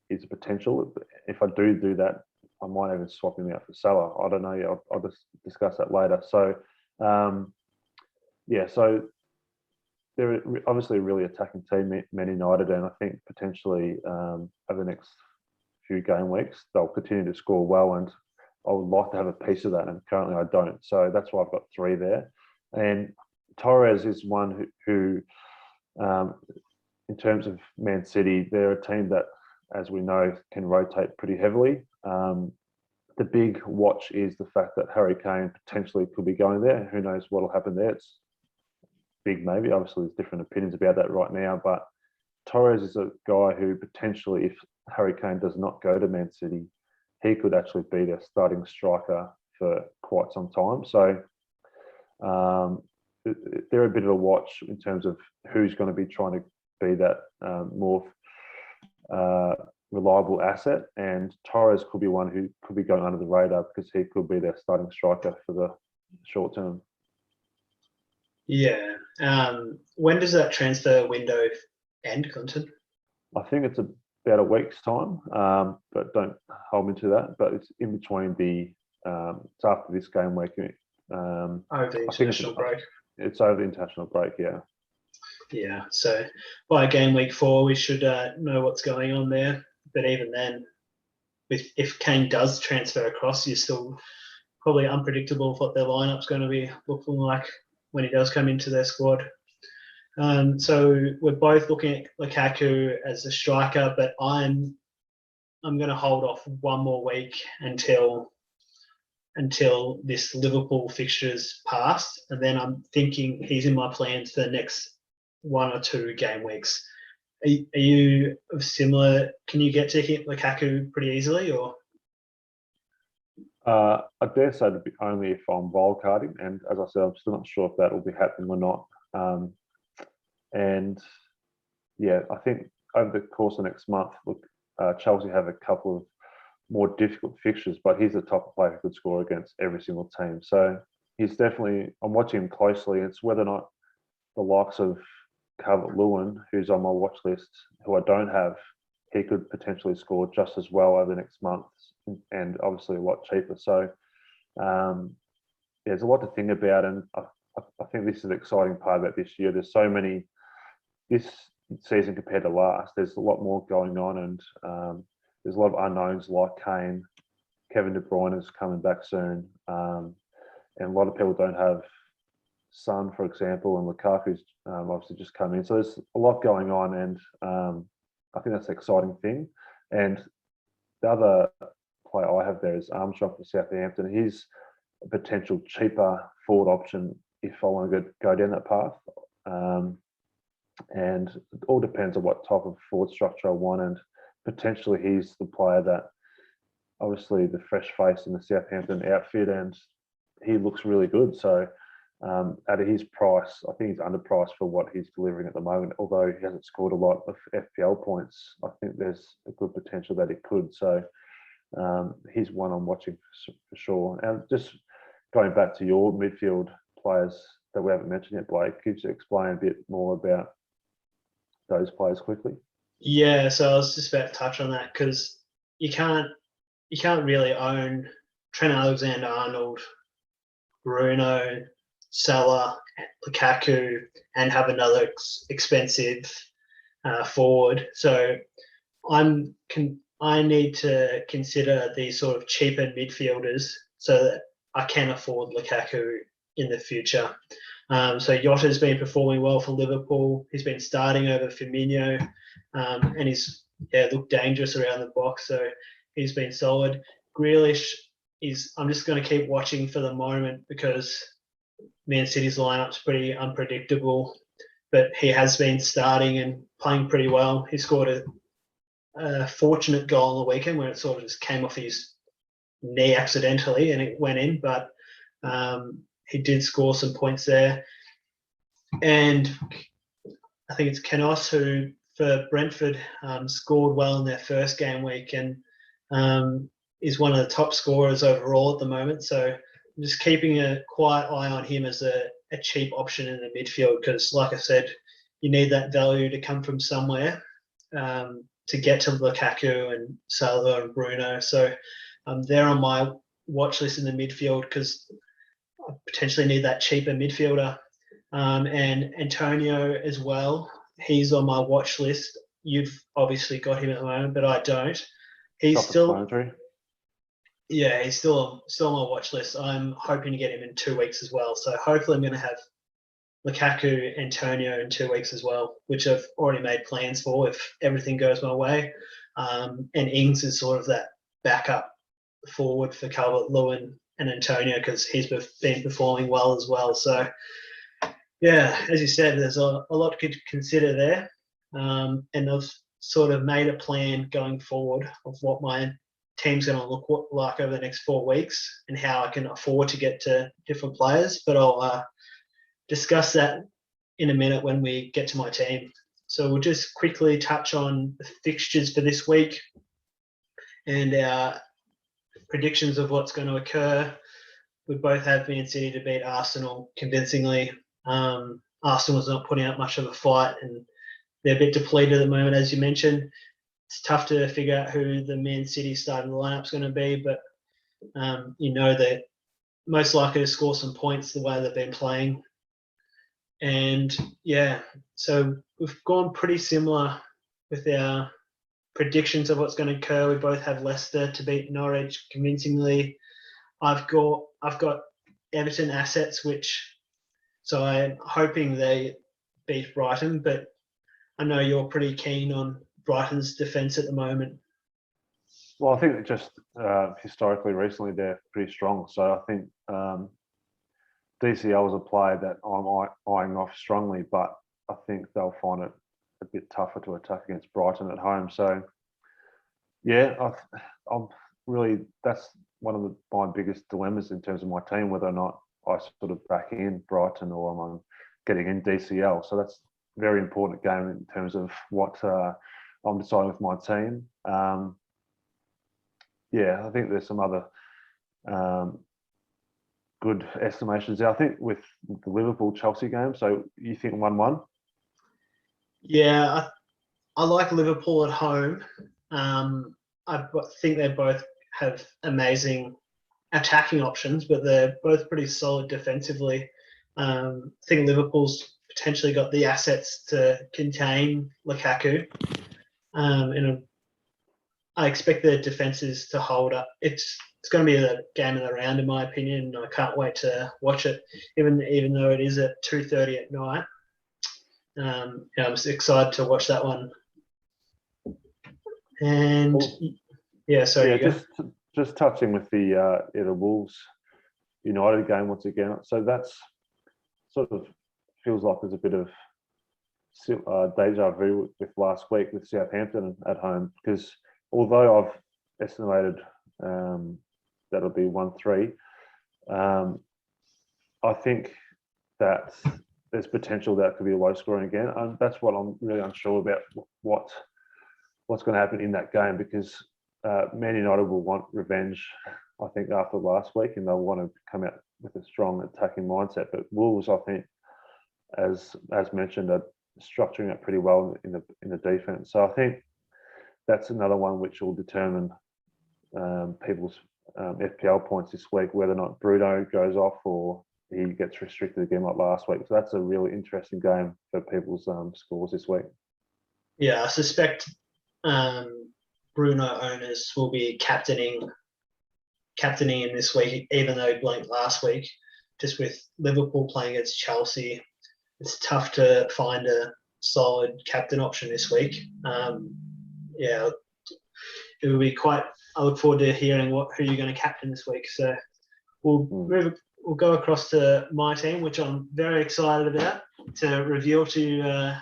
is a potential. If I do that, I might even swap him out for Salah. I don't know. I'll just discuss that later. So, so they're obviously a really attacking team, Man United, and I think potentially over the next few game weeks they'll continue to score well, and I would like to have a piece of that, and currently I don't. So that's why I've got 3 there. And Torres is one who in terms of Man City, they're a team that, as we know, can rotate pretty heavily. The big watch is the fact that Harry Kane potentially could be going there. Who knows what will happen there? It's big, maybe. Obviously, there's different opinions about that right now. But Torres is a guy who potentially, if Harry Kane does not go to Man City, he could actually be their starting striker for quite some time. So they're a bit of a watch in terms of who's going to be trying to be that more reliable asset, and Torres could be one who could be going under the radar because he could be their starting striker for the short term. Yeah. When does that transfer window end, Clinton? I think it's about a week's time, but don't hold me to that. But it's in between it's after this game week. Over the international break. It's over the international break, yeah. Yeah, so by game week 4, we should know what's going on there. But even then, if Kane does transfer across, you're still probably unpredictable of what their lineup's going to be looking like when he does come into their squad. So we're both looking at Lukaku as a striker, but I'm going to hold off one more week until this Liverpool fixture's passed, and then I'm thinking he's in my plans for the next 1 or 2 game weeks. Are you similar? Can you get to hit Lukaku pretty easily, or? I dare say to be only if I'm wildcarding, and as I said, I'm still not sure if that will be happening or not. And yeah, I think over the course of next month, Chelsea have a couple of more difficult fixtures, but he's the type of player who could score against every single team. So he's definitely, I'm watching him closely. It's whether or not the likes of Calvert-Lewin, who's on my watch list, who I don't have, he could potentially score just as well over the next month, and obviously a lot cheaper. So there's a lot to think about, and I think this is the exciting part about this year. There's so many, this season compared to last, there's a lot more going on, and there's a lot of unknowns like Kane. Kevin De Bruyne is coming back soon, and a lot of people don't have Son, for example, and Lukaku's obviously just come in. So there's a lot going on, and I think that's the exciting thing. And the other player I have there is Armstrong from Southampton. He's a potential cheaper forward option if I want to go down that path. And it all depends on what type of forward structure I want. And potentially he's the player that, obviously, the fresh face in the Southampton outfit, and he looks really good. So at his price, I think he's underpriced for what he's delivering at the moment. Although he hasn't scored a lot of FPL points, I think there's a good potential that he could. So he's one I'm watching for sure. And just going back to your midfield players that we haven't mentioned yet, Blake, could you explain a bit more about those players quickly? Yeah, so I was just about to touch on that because you can't really own Trent Alexander-Arnold, Bruno, Salah, Lukaku, and have another expensive forward. So I need to consider these sort of cheaper midfielders so that I can afford Lukaku in the future. So Jota's been performing well for Liverpool. He's been starting over Firmino, and he's looked dangerous around the box. So he's been solid. Grealish I'm just going to keep watching for the moment because Man City's lineup's pretty unpredictable, but he has been starting and playing pretty well. He scored a fortunate goal on the weekend where it sort of just came off his knee accidentally and it went in, but he did score some points there. And I think it's Kenos who, for Brentford, scored well in their first game week and is one of the top scorers overall at the moment. So I'm just keeping a quiet eye on him as a cheap option in the midfield because, like I said, you need that value to come from somewhere to get to Lukaku and Salah and Bruno. So they're on my watch list in the midfield because I potentially need that cheaper midfielder. And Antonio as well. He's on my watch list. You've obviously got him at the moment, but I don't. He's still on my watch list. I'm hoping to get him in 2 weeks as well. So hopefully I'm going to have Lukaku, Antonio in 2 weeks as well, which I've already made plans for if everything goes my way. And Ings is sort of that backup forward for Calvert-Lewin and Antonio because he's been performing well as well. So, yeah, as you said, there's a lot to consider there. And I've sort of made a plan going forward of what my team's going to look like over the next 4 weeks and how I can afford to get to different players. But I'll discuss that in a minute when we get to my team. So we'll just quickly touch on the fixtures for this week and our predictions of what's going to occur. We both have Man City to beat Arsenal convincingly. Arsenal's not putting out much of a fight and they're a bit depleted at the moment, as you mentioned. It's tough to figure out who the Man City starting lineup's going to be, but you know they're most likely to score some points the way they've been playing. And yeah, so we've gone pretty similar with our predictions of what's going to occur. We both have Leicester to beat Norwich convincingly. I've got Everton assets, so I'm hoping they beat Brighton, but I know you're pretty keen on Brighton's defence at the moment. Well, I think that just historically, recently, they're pretty strong. So I think DCL is a player that I'm eyeing off strongly, but I think they'll find it a bit tougher to attack against Brighton at home. So, yeah, I'm really, that's one of my biggest dilemmas in terms of my team, whether or not I sort of back in Brighton or I'm getting in DCL. So that's a very important game in terms of what I'm deciding with my team. Yeah, I think there's some other good estimations there. I think with the Liverpool-Chelsea game, so you think 1-1? Yeah, I like Liverpool at home. I think they both have amazing attacking options, but they're both pretty solid defensively. I think Liverpool's potentially got the assets to contain Lukaku. And I expect their defenses to hold up. It's going to be the game of the round, in my opinion. I can't wait to watch it, even though it is at 2:30 at night. I'm excited to watch that one. And yeah, sorry. Yeah, just touching with the Wolves United game once again. So that's sort of feels like there's a bit of deja vu with last week with Southampton at home, because although I've estimated that'll be 1-3, I think that there's potential that could be a low scoring again. And that's what I'm really unsure about, what's going to happen in that game, because Man United will want revenge, I think, after last week, and they'll want to come out with a strong attacking mindset. But Wolves, I think, as mentioned, are structuring it pretty well in the defense. So I think that's another one which will determine people's FPL points this week, whether or not Bruno goes off or he gets restricted again like last week. So that's a really interesting game for people's scores this week. Yeah, I suspect Bruno owners will be captaining him this week, even though he blanked last week. Just with Liverpool playing against Chelsea, it's tough to find a solid captain option this week. Yeah, it will be quite. I look forward to hearing who you're going to captain this week. So we'll go across to my team, which I'm very excited about to reveal to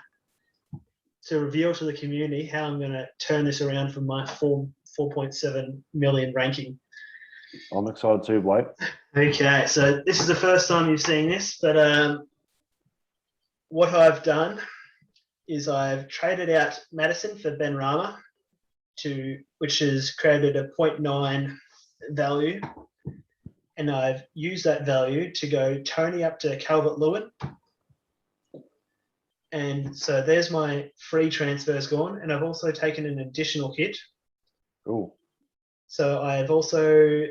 the community how I'm going to turn this around from my 4.7 million ranking. I'm excited too, Blake. Okay, so this is the first time you've seen this, but what I've done is I've traded out Maddison for Ben Rama, which has created a 0.9 value, and I've used that value to go Tony up to Calvert-Lewin. And so there's my free transfers gone, and I've also taken an additional hit. Cool. So I've also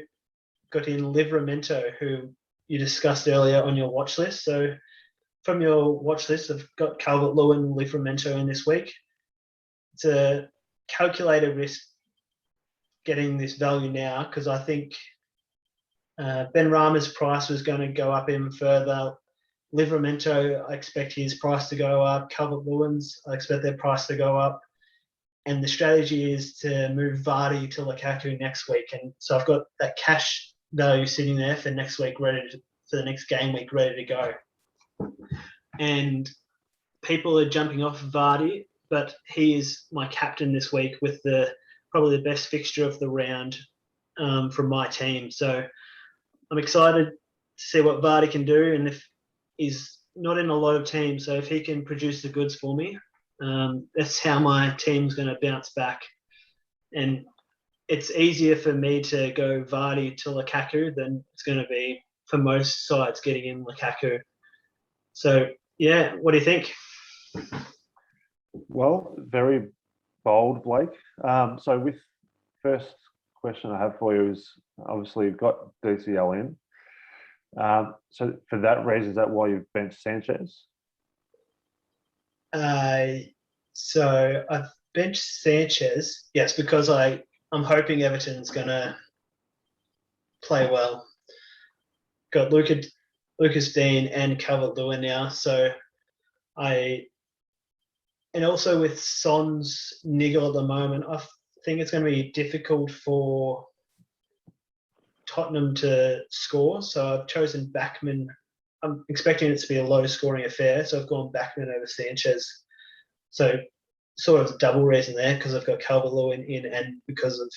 got in Livramento, who you discussed earlier on your watch list. So from your watch list, I've got Calvert-Lewin and Livramento in this week. It's a calculated risk getting this value now, because I think Ben Rama's price was going to go up even further. Livramento, I expect his price to go up. Calvert-Lewin's, I expect their price to go up. And the strategy is to move Vardy to Lukaku next week. And so I've got that cash value sitting there for next week, for the next game week, ready to go. And people are jumping off Vardy, but he is my captain this week with probably the best fixture of the round from my team. So I'm excited to see what Vardy can do, and if he's not in a lot of teams, so if he can produce the goods for me, that's how my team's going to bounce back. And it's easier for me to go Vardy to Lukaku than it's going to be for most sides getting in Lukaku. So, yeah, what do you think? Well, very bold, Blake. So with first question I have for you is, obviously you've got DCL in. So for that reason, is that why you've benched Sanchez? So I've benched Sanchez, yes, because I'm hoping Everton's going to play well. Got Lucas Dean and Calvert-Lewin now, so and also with Son's niggle at the moment, I think it's going to be difficult for Tottenham to score. So I've chosen Backman. I'm expecting it to be a low-scoring affair, so I've gone Backman over Sanchez. So sort of double reason there, because I've got Calvert-Lewin in and because of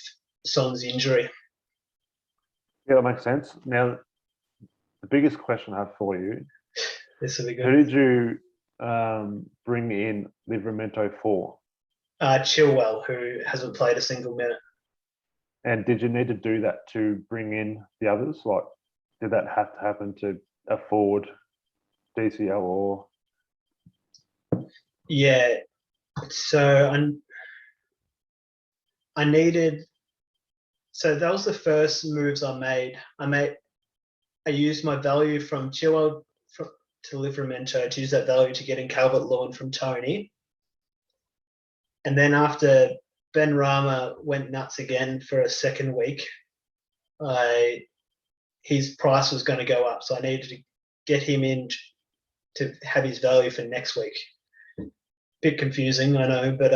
Son's injury. Yeah, that makes sense. Now, the biggest question I have for you, This will be good. who did you bring in Livramento for? Chilwell, who hasn't played a single minute. And did you need to do that to bring in the others? Like, did that have to happen to afford DCL or? Yeah. So I needed. So that was the first moves I made. I used my value from Chilwell to Livramento to use that value to get in Calvert-Lewin from Tony. And then after Ben Rama went nuts again for a second week, his price was going to go up. So I needed to get him in to have his value for next week. Bit confusing, I know, but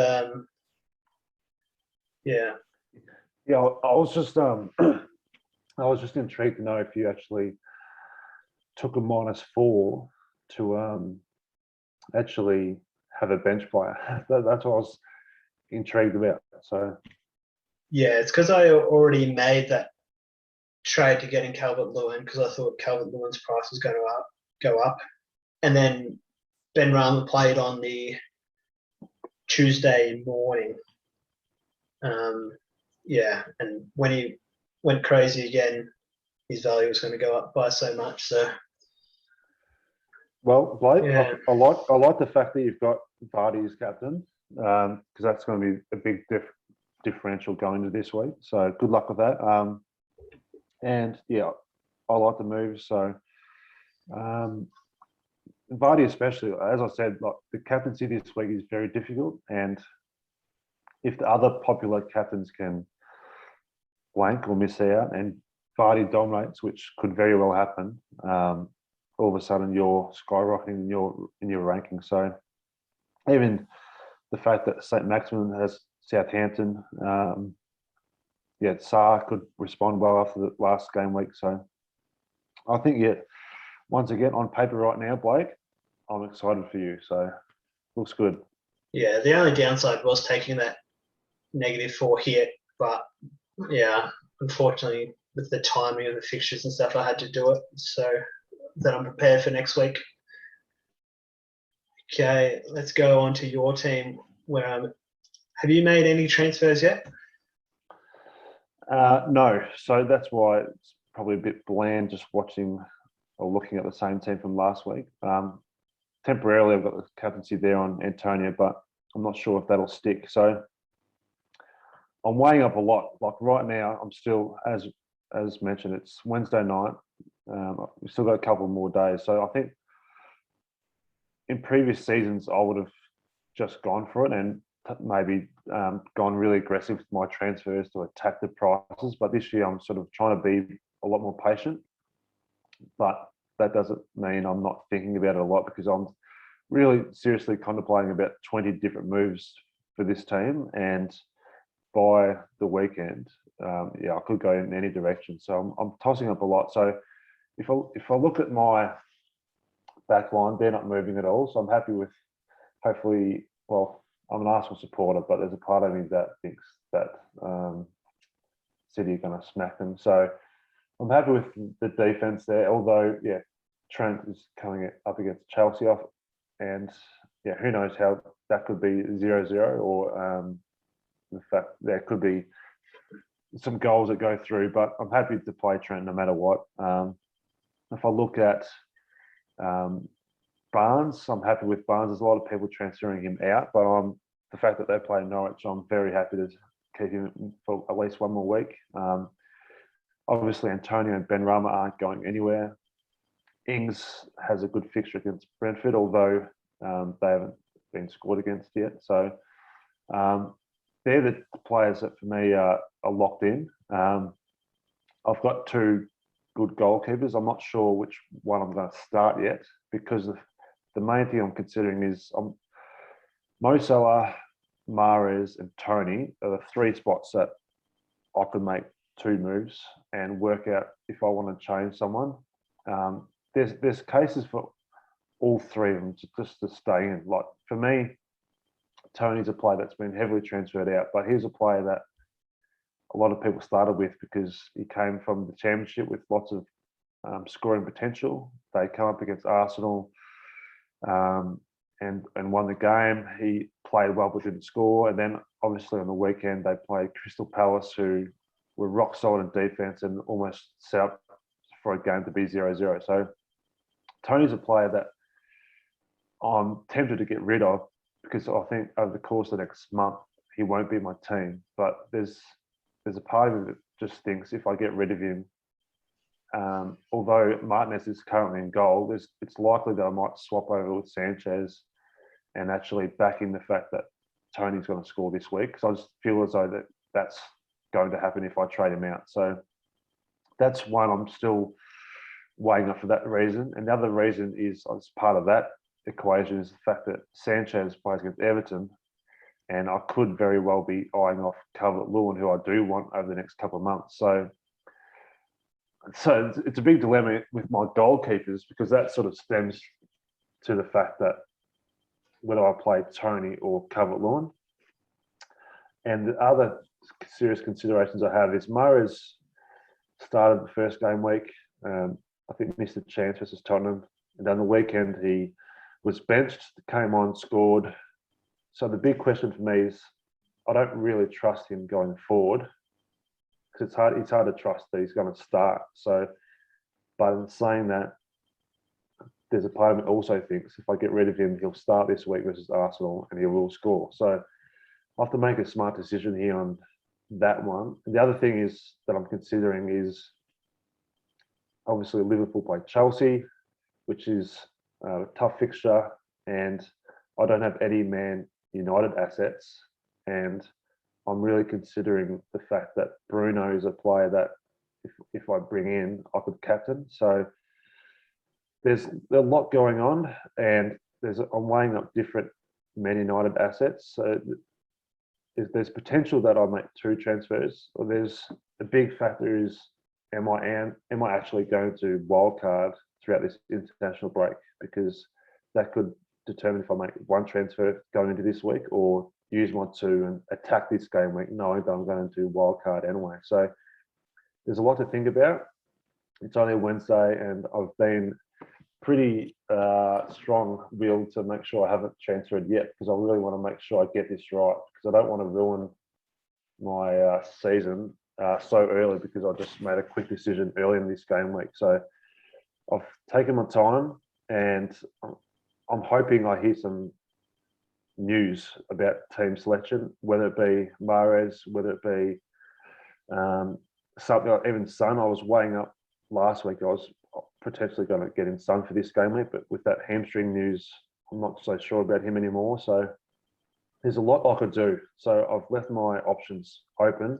Yeah. Yeah, I was just I was just intrigued to know if you actually took a -4 to actually have a bench player. That's what I was intrigued about. So Yeah, it's because I already made that trade to get in Calvert-Lewin because I thought Calvert-Lewin's price was going to go up. And then Ben Rama played on the Tuesday morning. Yeah, and when he went crazy again, his value was going to go up by so much. So well, Blake, yeah, I like the fact that you've got Vardy as captain because that's going to be a big differential going into this week. So good luck with that. And yeah, I like the move. So Vardy especially, as I said, like the captaincy this week is very difficult, and if the other popular captains can blank or miss out, and Vardy dominates, which could very well happen, all of a sudden you're skyrocketing in your ranking. So even the fact that St. Maximin has Southampton, Sarr could respond well after the last game week. So I think, once again, on paper right now, Blake, I'm excited for you. So looks good. yeah. The only downside was taking that -4 hit, but yeah, unfortunately, with the timing of the fixtures and stuff, I had to do it. So that I'm prepared for next week. Okay, let's go on to your team. Have you made any transfers yet? No, so that's why it's probably a bit bland just watching or looking at the same team from last week. Temporarily, I've got the captaincy there on Antonio, but I'm not sure if that'll stick. So I'm weighing up a lot. Like right now, I'm still, as mentioned, it's Wednesday night. We've still got a couple more days. So I think in previous seasons, I would have just gone for it and maybe gone really aggressive with my transfers to attack the prices. But this year, I'm sort of trying to be a lot more patient. But that doesn't mean I'm not thinking about it a lot, because I'm really seriously contemplating about 20 different moves for this team. And by the weekend, I could go in any direction. So I'm tossing up a lot. So if I look at my back line, they're not moving at all. So I'm happy with, hopefully, well, I'm an Arsenal supporter, but there's a part of me that thinks that City are going to smack them. So I'm happy with the defense there. Although, Trent is coming up against Chelsea off, and who knows how that could be 0-0, or the fact there could be some goals that go through. But I'm happy to play Trent no matter what. If I look at Barnes, I'm happy with Barnes. There's a lot of people transferring him out, but the fact that they play Norwich, I'm very happy to keep him for at least one more week. Obviously, Antonio and Ben Rama aren't going anywhere. Ings has a good fixture against Brentford, although they haven't been scored against yet. So they're the players that for me are locked in. I've got two good goalkeepers. I'm not sure which one I'm going to start yet, because the main thing I'm considering is Mo Salah, Mahrez, and Tony are the three spots that I could make two moves and work out if I want to change someone. There's cases for all three of them just to stay in. Like for me, Tony's a player that's been heavily transferred out, but he's a player that a lot of people started with because he came from the Championship with lots of scoring potential. They come up against Arsenal and won the game. He played well but didn't score. And then obviously on the weekend they played Crystal Palace, who were rock solid in defence and almost set up for a game to be 0-0. So Tony's a player that I'm tempted to get rid of, because I think over the course of the next month he won't be my team. But there's a part of me that just thinks if I get rid of him, although Martinez is currently in goal, it's likely that I might swap over with Sanchez and actually back in the fact that Tony's going to score this week, because I just feel as though that's going to happen if I trade him out. So that's one I'm still weighing up for that reason. And the other reason is, as part of that equation, is the fact that Sanchez plays against Everton, and I could very well be eyeing off Calvert-Lewin, who I do want over the next couple of months. So it's a big dilemma with my goalkeepers, because that sort of stems to the fact that whether I play Tony or Calvert-Lewin. And the other serious considerations I have is Mahrez started the first game week. I think missed a chance versus Tottenham. And on the weekend, he was benched, came on, scored. So the big question for me is, I don't really trust him going forward, because it's hard to trust that he's going to start. So, but in saying that, there's a part of me also thinks if I get rid of him, he'll start this week versus Arsenal and he will score. So I have to make a smart decision here on that one. And the other thing is that I'm considering is obviously Liverpool play Chelsea, which is a tough fixture, and I don't have any Man United assets, and I'm really considering the fact that Bruno is a player that if I bring in, I could captain. So there's a lot going on, and I'm weighing up different Man United assets. So there's potential that I make 2 transfers, or there's a big factor is am I actually going to wildcard throughout this international break, because that could determine if I make 1 transfer going into this week or use my 2 and attack this game week knowing that I'm going to wildcard anyway. So there's a lot to think about. It's only Wednesday, and I've been pretty strong-willed to make sure I haven't transferred yet, because I really want to make sure I get this right, because I don't want to ruin my season so early because I just made a quick decision early in this game week. So I've taken my time, and I'm hoping I hear some news about team selection, whether it be Mahrez, whether it be something like even Son. I was weighing up last week. I was potentially going to get him Son for this game week, but with that hamstring news, I'm not so sure about him anymore. So there's a lot I could do. So I've left my options open,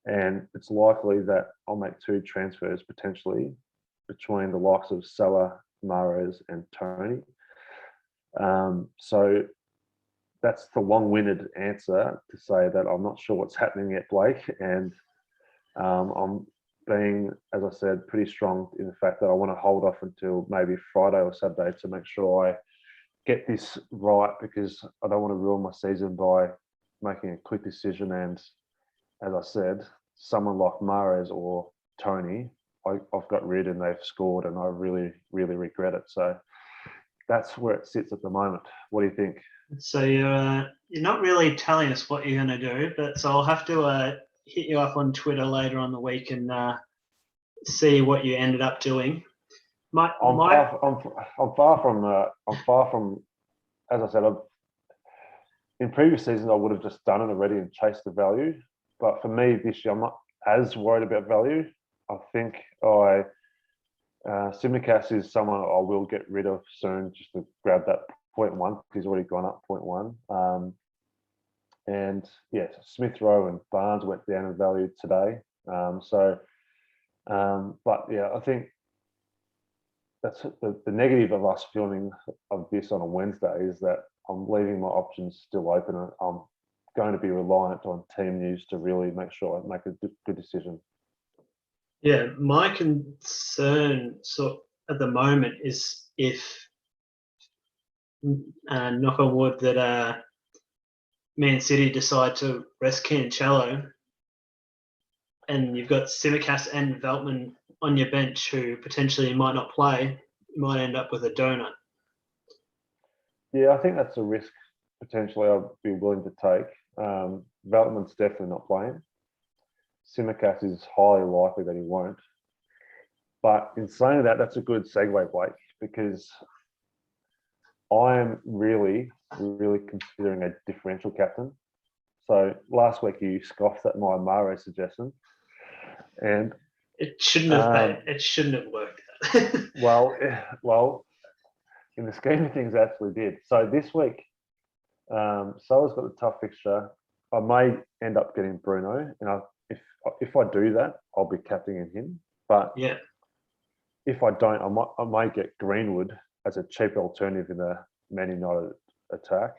and it's likely that I'll make 2 transfers potentially between the likes of Salah, Mahrez, and Tony. So that's the long-winded answer to say that I'm not sure what's happening yet, Blake, and I'm being, as I said, pretty strong in the fact that I want to hold off until maybe Friday or Saturday to make sure I get this right, because I don't want to ruin my season by making a quick decision. And as I said, someone like Mahrez or Tony, I've got rid and they've scored, and I really, really regret it. So that's where it sits at the moment. What do you think? So you're not really telling us what you're going to do, but so I'll have to hit you up on Twitter later on the week and see what you ended up doing. I'm far from. As I said, in previous seasons I would have just done it already and chased the value. But for me this year, I'm not as worried about value. I think Simicast is someone I will get rid of soon, just to grab that 0.1. He's already gone up 0.1. And yeah, Smith Rowe and Barnes went down in value today. But yeah, I think that's the negative of us filming of this on a Wednesday, is that I'm leaving my options still open. And I'm going to be reliant on team news to really make sure I make a good decision. Yeah, my concern at the moment is if, knock on wood, that Man City decide to rest Cancelo, and you've got Simicast and Veltman on your bench who potentially might not play, you might end up with a donut. Yeah, I think that's a risk potentially I'd be willing to take. Veltman's definitely not playing. Simicast is highly likely that he won't. But in saying that, that's a good segue, Blake, because I am really, really considering a differential captain. So last week you scoffed at my Mahrez suggestion, and it shouldn't have worked. well, in the scheme of things, it actually did. So this week, Salah's got a tough fixture. I may end up getting Bruno, and if I do that, I'll be captaining him. But yeah, if I don't, I might get Greenwood as a cheap alternative in the Man United attack.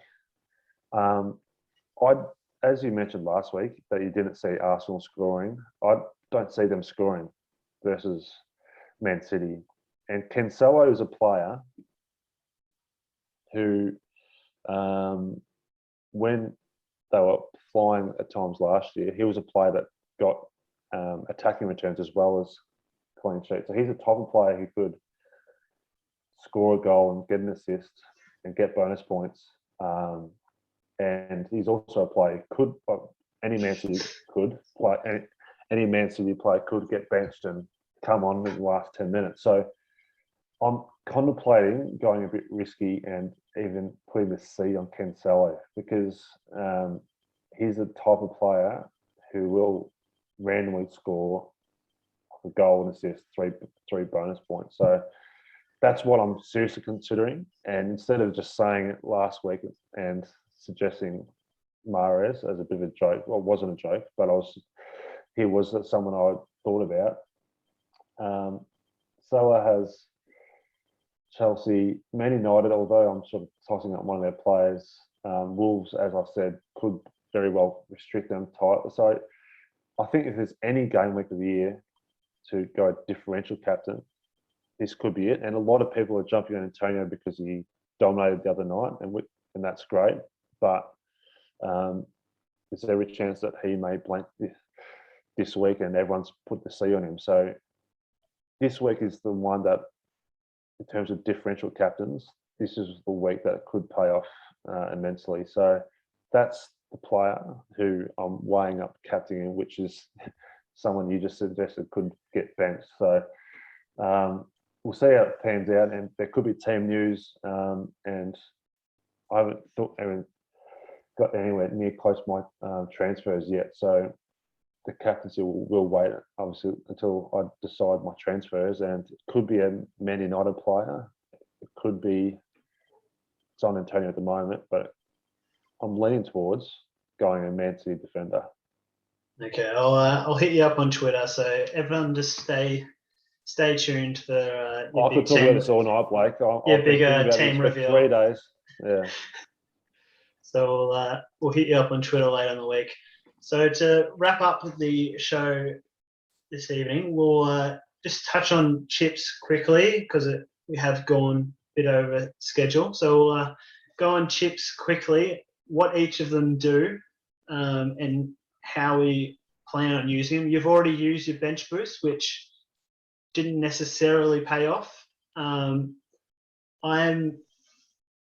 as you mentioned last week, that you didn't see Arsenal scoring. I don't see them scoring versus Man City. And Cancelo is a player who, when they were flying at times last year, he was a player that got attacking returns as well as clean sheets. So he's a type of player who could score a goal and get an assist and get bonus points. And he's also a player could any Man City could play any Man City player could get benched and come on in the last 10 minutes. So I'm contemplating going a bit risky and even putting the C on Cancelo because he's a type of player who will randomly score a goal and assist, three bonus points. So that's what I'm seriously considering. And instead of just saying it last week and suggesting Mahrez as a bit of a joke, well, it wasn't a joke, but he was someone I thought about. Salah has Chelsea, Man United, although I'm sort of tossing up one of their players. Wolves, as I said, could very well restrict them tight. So I think if there's any game week of the year to go differential captain, this could be it. And a lot of people are jumping on Antonio because he dominated the other night, and that's great. But there's every chance that he may blank this week, and everyone's put the C on him. So this week is the one that, in terms of differential captains, this is the week that could pay off immensely. So that's the player who I'm weighing up captaining, which is someone you just suggested could get benched. So we'll see how it pans out, and there could be team news. And I haven't got anywhere near close to my transfers yet. So the captaincy will wait, obviously, until I decide my transfers. And it could be a Man United player. It could be, it's on Antonio at the moment, but I'm leaning towards going a Man City defender. Okay, I'll hit you up on Twitter. So everyone just stay tuned for your I could talk about this all night, Blake. Your bigger team reveal. 3 days. Yeah. So we'll hit you up on Twitter later in the week. So to wrap up the show this evening, we'll just touch on chips quickly because we have gone a bit over schedule. So we'll go on chips quickly, what each of them do, and how we plan on using them. You've already used your bench boost, which didn't necessarily pay off. I'm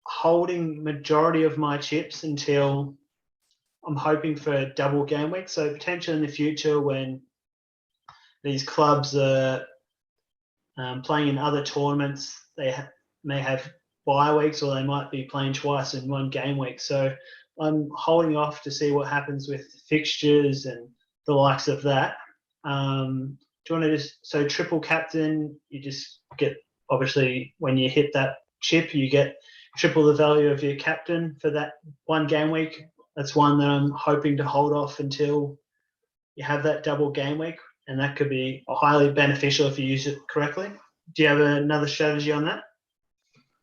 holding majority of my chips until I'm hoping for a double game week. So potentially in the future when these clubs are playing in other tournaments, they may have bye weeks or they might be playing twice in one game week. So I'm holding off to see what happens with fixtures and the likes of that. Do you want to so triple captain, you just get, obviously when you hit that chip, you get triple the value of your captain for that one game week. That's one that I'm hoping to hold off until you have that double game week, and that could be highly beneficial if you use it correctly. Do you have another strategy on that?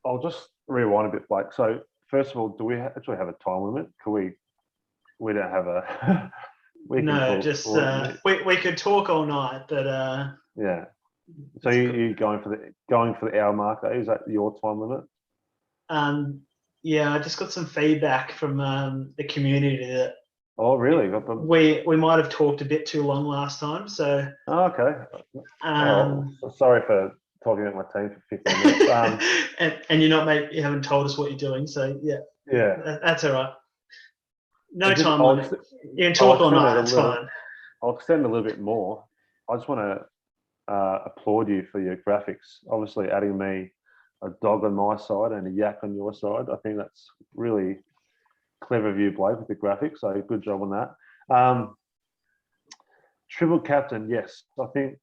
I'll just rewind a bit, Blake. So first of all, do we actually have a time limit? We don't have a... No, just we could talk all night, but yeah. So you going for the hour marker? Is that your time limit? Yeah, I just got some feedback from the community that. Oh, really? We might have talked a bit too long last time, so. Oh, okay. Sorry for talking about my team for 15 minutes. And you haven't told us what you're doing, so yeah. Yeah. That's all right. No time limit. You can talk all night. That's fine. I'll extend a little bit more. I just want to applaud you for your graphics. Obviously, adding me a dog on my side and a yak on your side. I think that's really clever of you, Blake, with the graphics. So good job on that. Triple captain, yes. I think,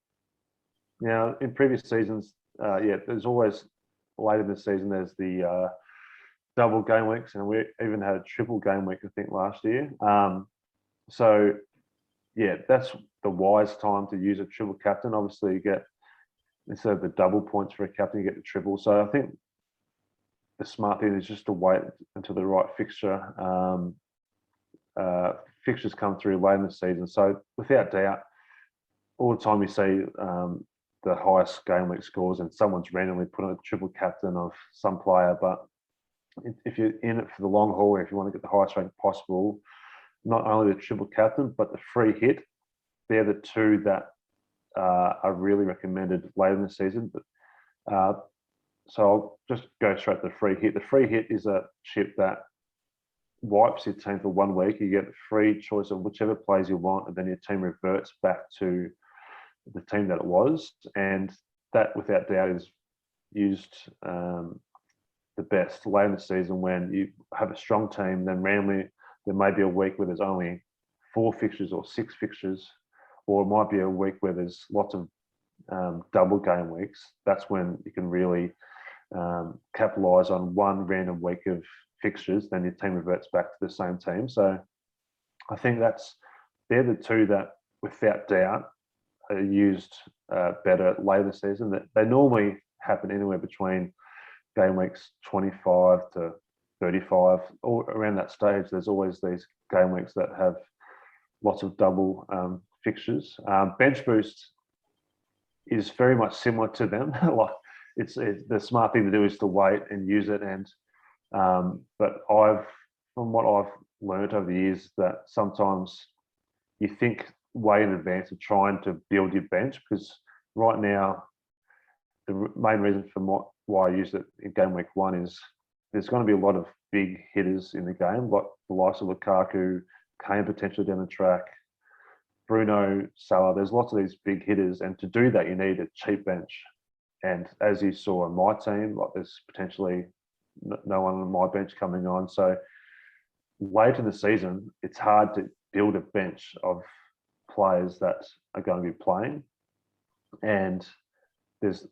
in previous seasons, there's always late in the season, there's the double game weeks, and we even had a triple game week, I think, last year. So, that's the wise time to use a triple captain. Obviously, you get, instead of the double points for a captain, you get the triple. So I think the smart thing is just to wait until the right fixture fixtures come through late in the season. So without doubt, all the time you see the highest game week scores and someone's randomly put on a triple captain of some player. But if you're in it for the long haul, if you want to get the highest rank possible, not only the triple captain, but the free hit, they're the two that are really recommended later in the season. So I'll just go straight to the free hit. The free hit is a chip that wipes your team for 1 week. You get a free choice of whichever players you want, and then your team reverts back to the team that it was. And that, without doubt, is used the best late in the season when you have a strong team. Then randomly there may be a week where there's only 4 fixtures or 6 fixtures, or it might be a week where there's lots of double game weeks. That's when you can really capitalize on one random week of fixtures, then your team reverts back to the same team. So I think they're the two that, without doubt, are used better later this season. That they normally happen anywhere between game weeks 25 to 35, or around that stage. There's always these game weeks that have lots of double fixtures. Bench boost is very much similar to them. Like it's the smart thing to do is to wait and use it. And but from what I've learned over the years, that sometimes you think way in advance of trying to build your bench, because right now the main reason for why I use it in game week 1 is there's going to be a lot of big hitters in the game, like the likes of Lukaku, Kane potentially down the track, Bruno, Salah. There's lots of these big hitters, and to do that you need a cheap bench. And as you saw on my team, like there's potentially no one on my bench coming on. So late in the season, it's hard to build a bench of players that are going to be playing. And there's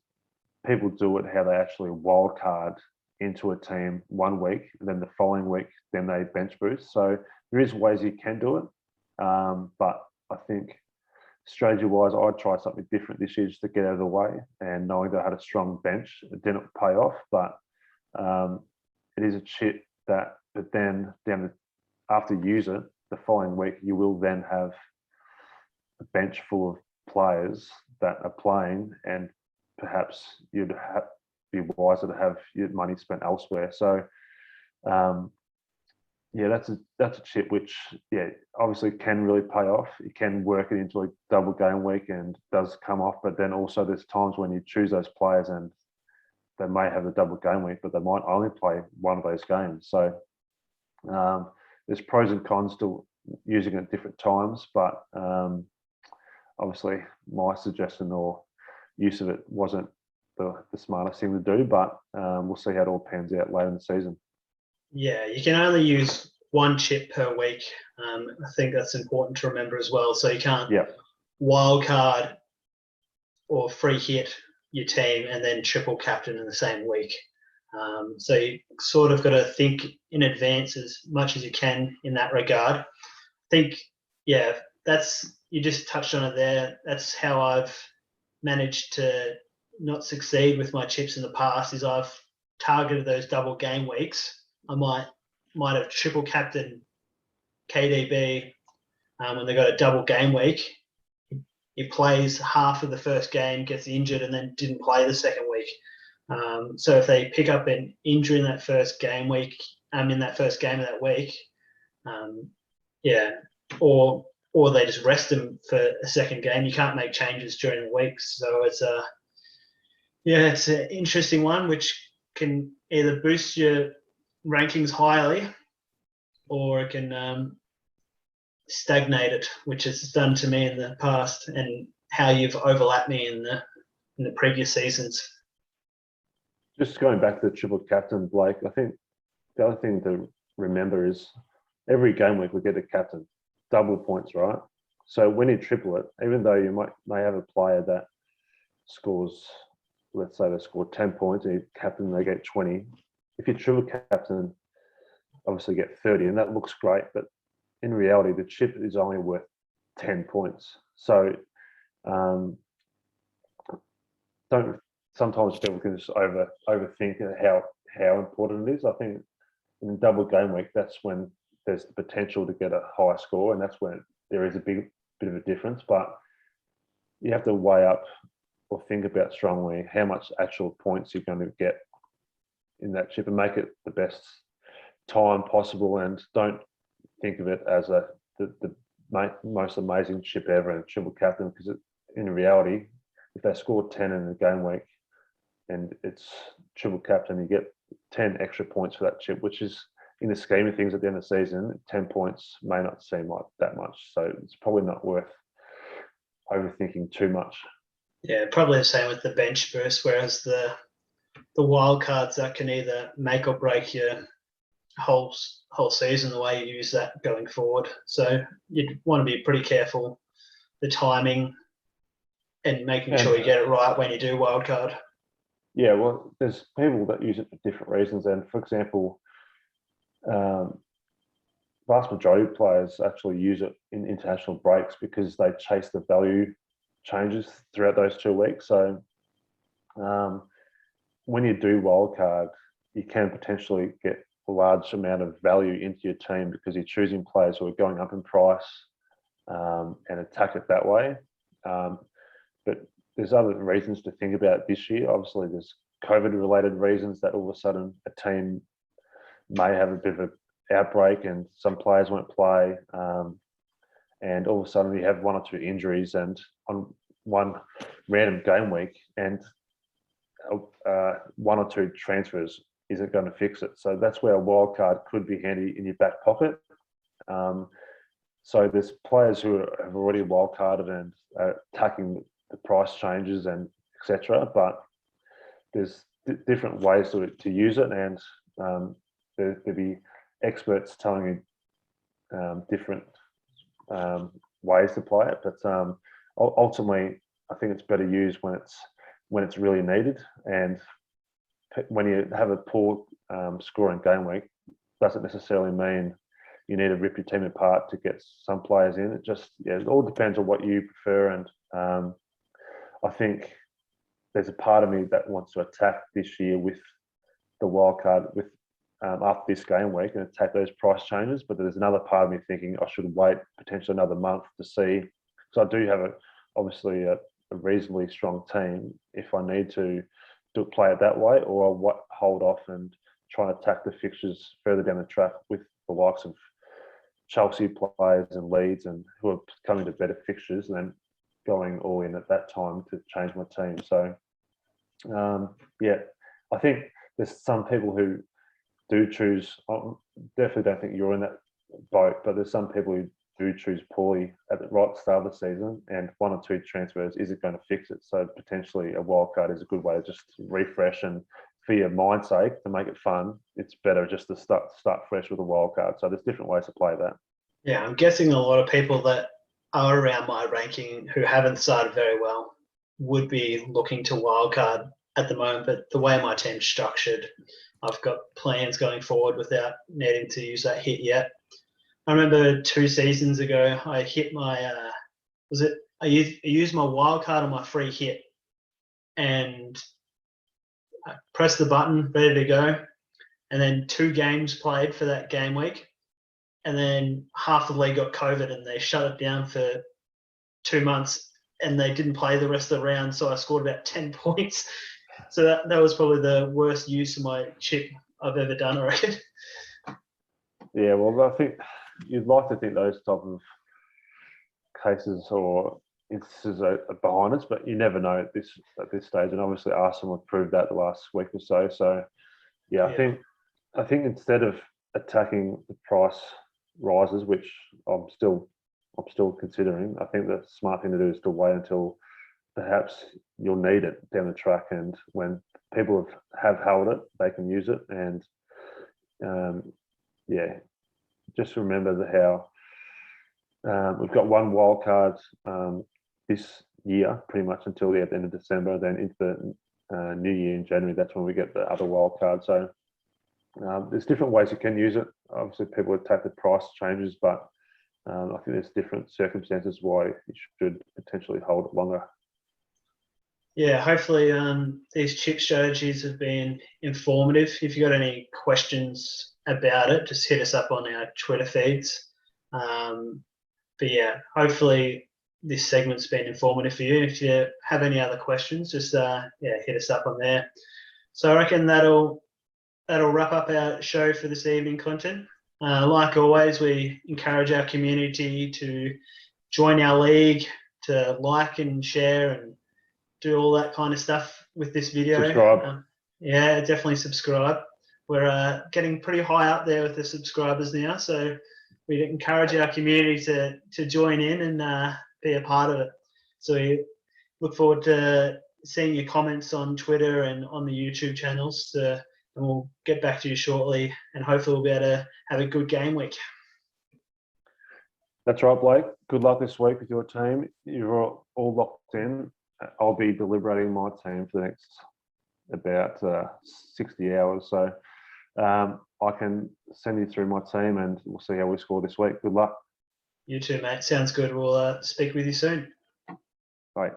people do it how they actually wild card into a team 1 week, and then the following week, then they bench boost. So there is ways you can do it. But I think strategy-wise, I'd try something different this year just to get out of the way. And knowing that I had a strong bench, it didn't pay off. But it is a chip that, but then after you use it, the following week, you will then have a bench full of players that are playing, and perhaps you'd be wiser to have your money spent elsewhere. So, yeah, that's a chip which, yeah, obviously can really pay off. You can work it into a double game week and does come off, but then also there's times when you choose those players and they may have a double game week, but they might only play one of those games. So there's pros and cons to using it at different times, but obviously my suggestion or use of it wasn't the smartest thing to do, but we'll see how it all pans out later in the season. Yeah, you can only use 1 chip per week. I think that's important to remember as well. So you can't wild card or free hit your team and then triple captain in the same week. So you sort of got to think in advance as much as you can in that regard. I think, yeah, you just touched on it there. That's how I've managed to not succeed with my chips in the past, is I've targeted those double game weeks. I might have triple captain KDB when they got a double game week. He plays half of the first game, gets injured, and then didn't play the second week. So if they pick up an injury in that first game week, in that first game of that week, or they just rest them for a second game, you can't make changes during the week. So it's it's an interesting one, which can either boost your rankings highly, or it can stagnate it, which it's done to me in the past, and how you've overlapped me in the previous seasons. Just going back to the triple captain, Blake, I think the other thing to remember is every game week we get a captain, double points, right? So when you triple it, even though you may have a player that scores, let's say they score 10 points, and you captain, they get 20. If you triple captain, obviously get 30, and that looks great, but in reality, the chip is only worth 10 points. So sometimes people can just overthink how important it is. I think in double game week, that's when there's the potential to get a high score, and that's when there is a bit of a difference. But you have to weigh up or think about strongly how much actual points you're going to get in that chip and make it the best time possible, and don't think of it as the most amazing chip ever and triple captain, because in reality, if they score 10 in the game week and it's triple captain, you get 10 extra points for that chip, which is, in the scheme of things at the end of the season, 10 points may not seem like that much. So it's probably not worth overthinking too much. Yeah, probably the same with the bench boost, whereas the wild cards that can either make or break your whole season, the way you use that going forward. So you'd want to be pretty careful the timing and making sure you get it right when you do wildcard. Yeah, well, there's people that use it for different reasons. And for example, vast majority of players actually use it in international breaks because they chase the value changes throughout those 2 weeks. So when you do wildcard, you can potentially get a large amount of value into your team because you're choosing players who are going up in price and attack it that way. But there's other reasons to think about this year. Obviously, there's COVID-related reasons that all of a sudden a team may have a bit of an outbreak and some players won't play. And all of a sudden you have 1 or 2 injuries, and on one random game week, and 1 or 2 transfers isn't going to fix it. So that's where a wild card could be handy in your back pocket. So there's players who have already wild carded and attacking the price changes and etc. But there's different ways to use it, and there'll be experts telling you different ways to play it. But ultimately, I think it's better used when it's really needed. And when you have a poor scoring game week, doesn't necessarily mean you need to rip your team apart to get some players in. It all depends on what you prefer. And I think there's a part of me that wants to attack this year with the wild card with after this game week and attack those price changes. But there's another part of me thinking I should wait potentially another month to see, because I do have obviously a reasonably strong team if I need to play it that way, or I'll hold off and try and attack the fixtures further down the track with the likes of Chelsea players and Leeds, and who are coming to better fixtures, and then going all in at that time to change my team. So yeah, I think there's some people who do choose. I definitely don't think you're in that boat, but there's some people who do choose poorly at the right start of the season, and 1 or 2 transfers isn't going to fix it. So potentially a wild card is a good way to just refresh, and for your mind's sake, to make it fun, it's better just to start fresh with a wild card. So there's different ways to play that. Yeah, I'm guessing a lot of people that are around my ranking who haven't started very well would be looking to wildcard at the moment. But the way my team's structured, I've got plans going forward without needing to use that hit yet. I remember 2 seasons ago, I hit my, I used my wild card on my free hit, and I pressed the button, ready to go. And then 2 games played for that game week. And then half the league got COVID and they shut it down for 2 months, and they didn't play the rest of the round. So I scored about 10 points. So that was probably the worst use of my chip I've ever done, I reckon. Yeah, well, I think you'd like to think those type of cases or instances are behind us, but you never know at this stage. And obviously Arsenal have proved that the last week or so. So yeah, I think instead of attacking the price rises, which I'm still considering, I think the smart thing to do is to wait until perhaps you'll need it down the track, and when people have held it, they can use it. And yeah, just remember how we've got 1 wild card this year, pretty much until the end of December. Then into the new year in January, that's when we get the other wild card. So there's different ways you can use it. Obviously, people attack the price changes, but I think there's different circumstances why you should potentially hold it longer. Yeah, hopefully these chip strategies have been informative. If you've got any questions about it, just hit us up on our Twitter feeds. But yeah, hopefully this segment's been informative for you. If you have any other questions, just hit us up on there. So I reckon that'll wrap up our show for this evening content. Like always, we encourage our community to join our league, to like and share and do all that kind of stuff with this video. Subscribe. Yeah, definitely subscribe. We're getting pretty high up there with the subscribers now, so we encourage our community to join in and be a part of it. So we look forward to seeing your comments on Twitter and on the YouTube channels, and we'll get back to you shortly, and hopefully we'll be able to have a good game week. That's right, Blake. Good luck this week with your team. You're all locked in. I'll be deliberating my team for the next about 60 hours. So I can send you through my team and we'll see how we score this week. Good luck. You too, mate. Sounds good. We'll speak with you soon. Bye.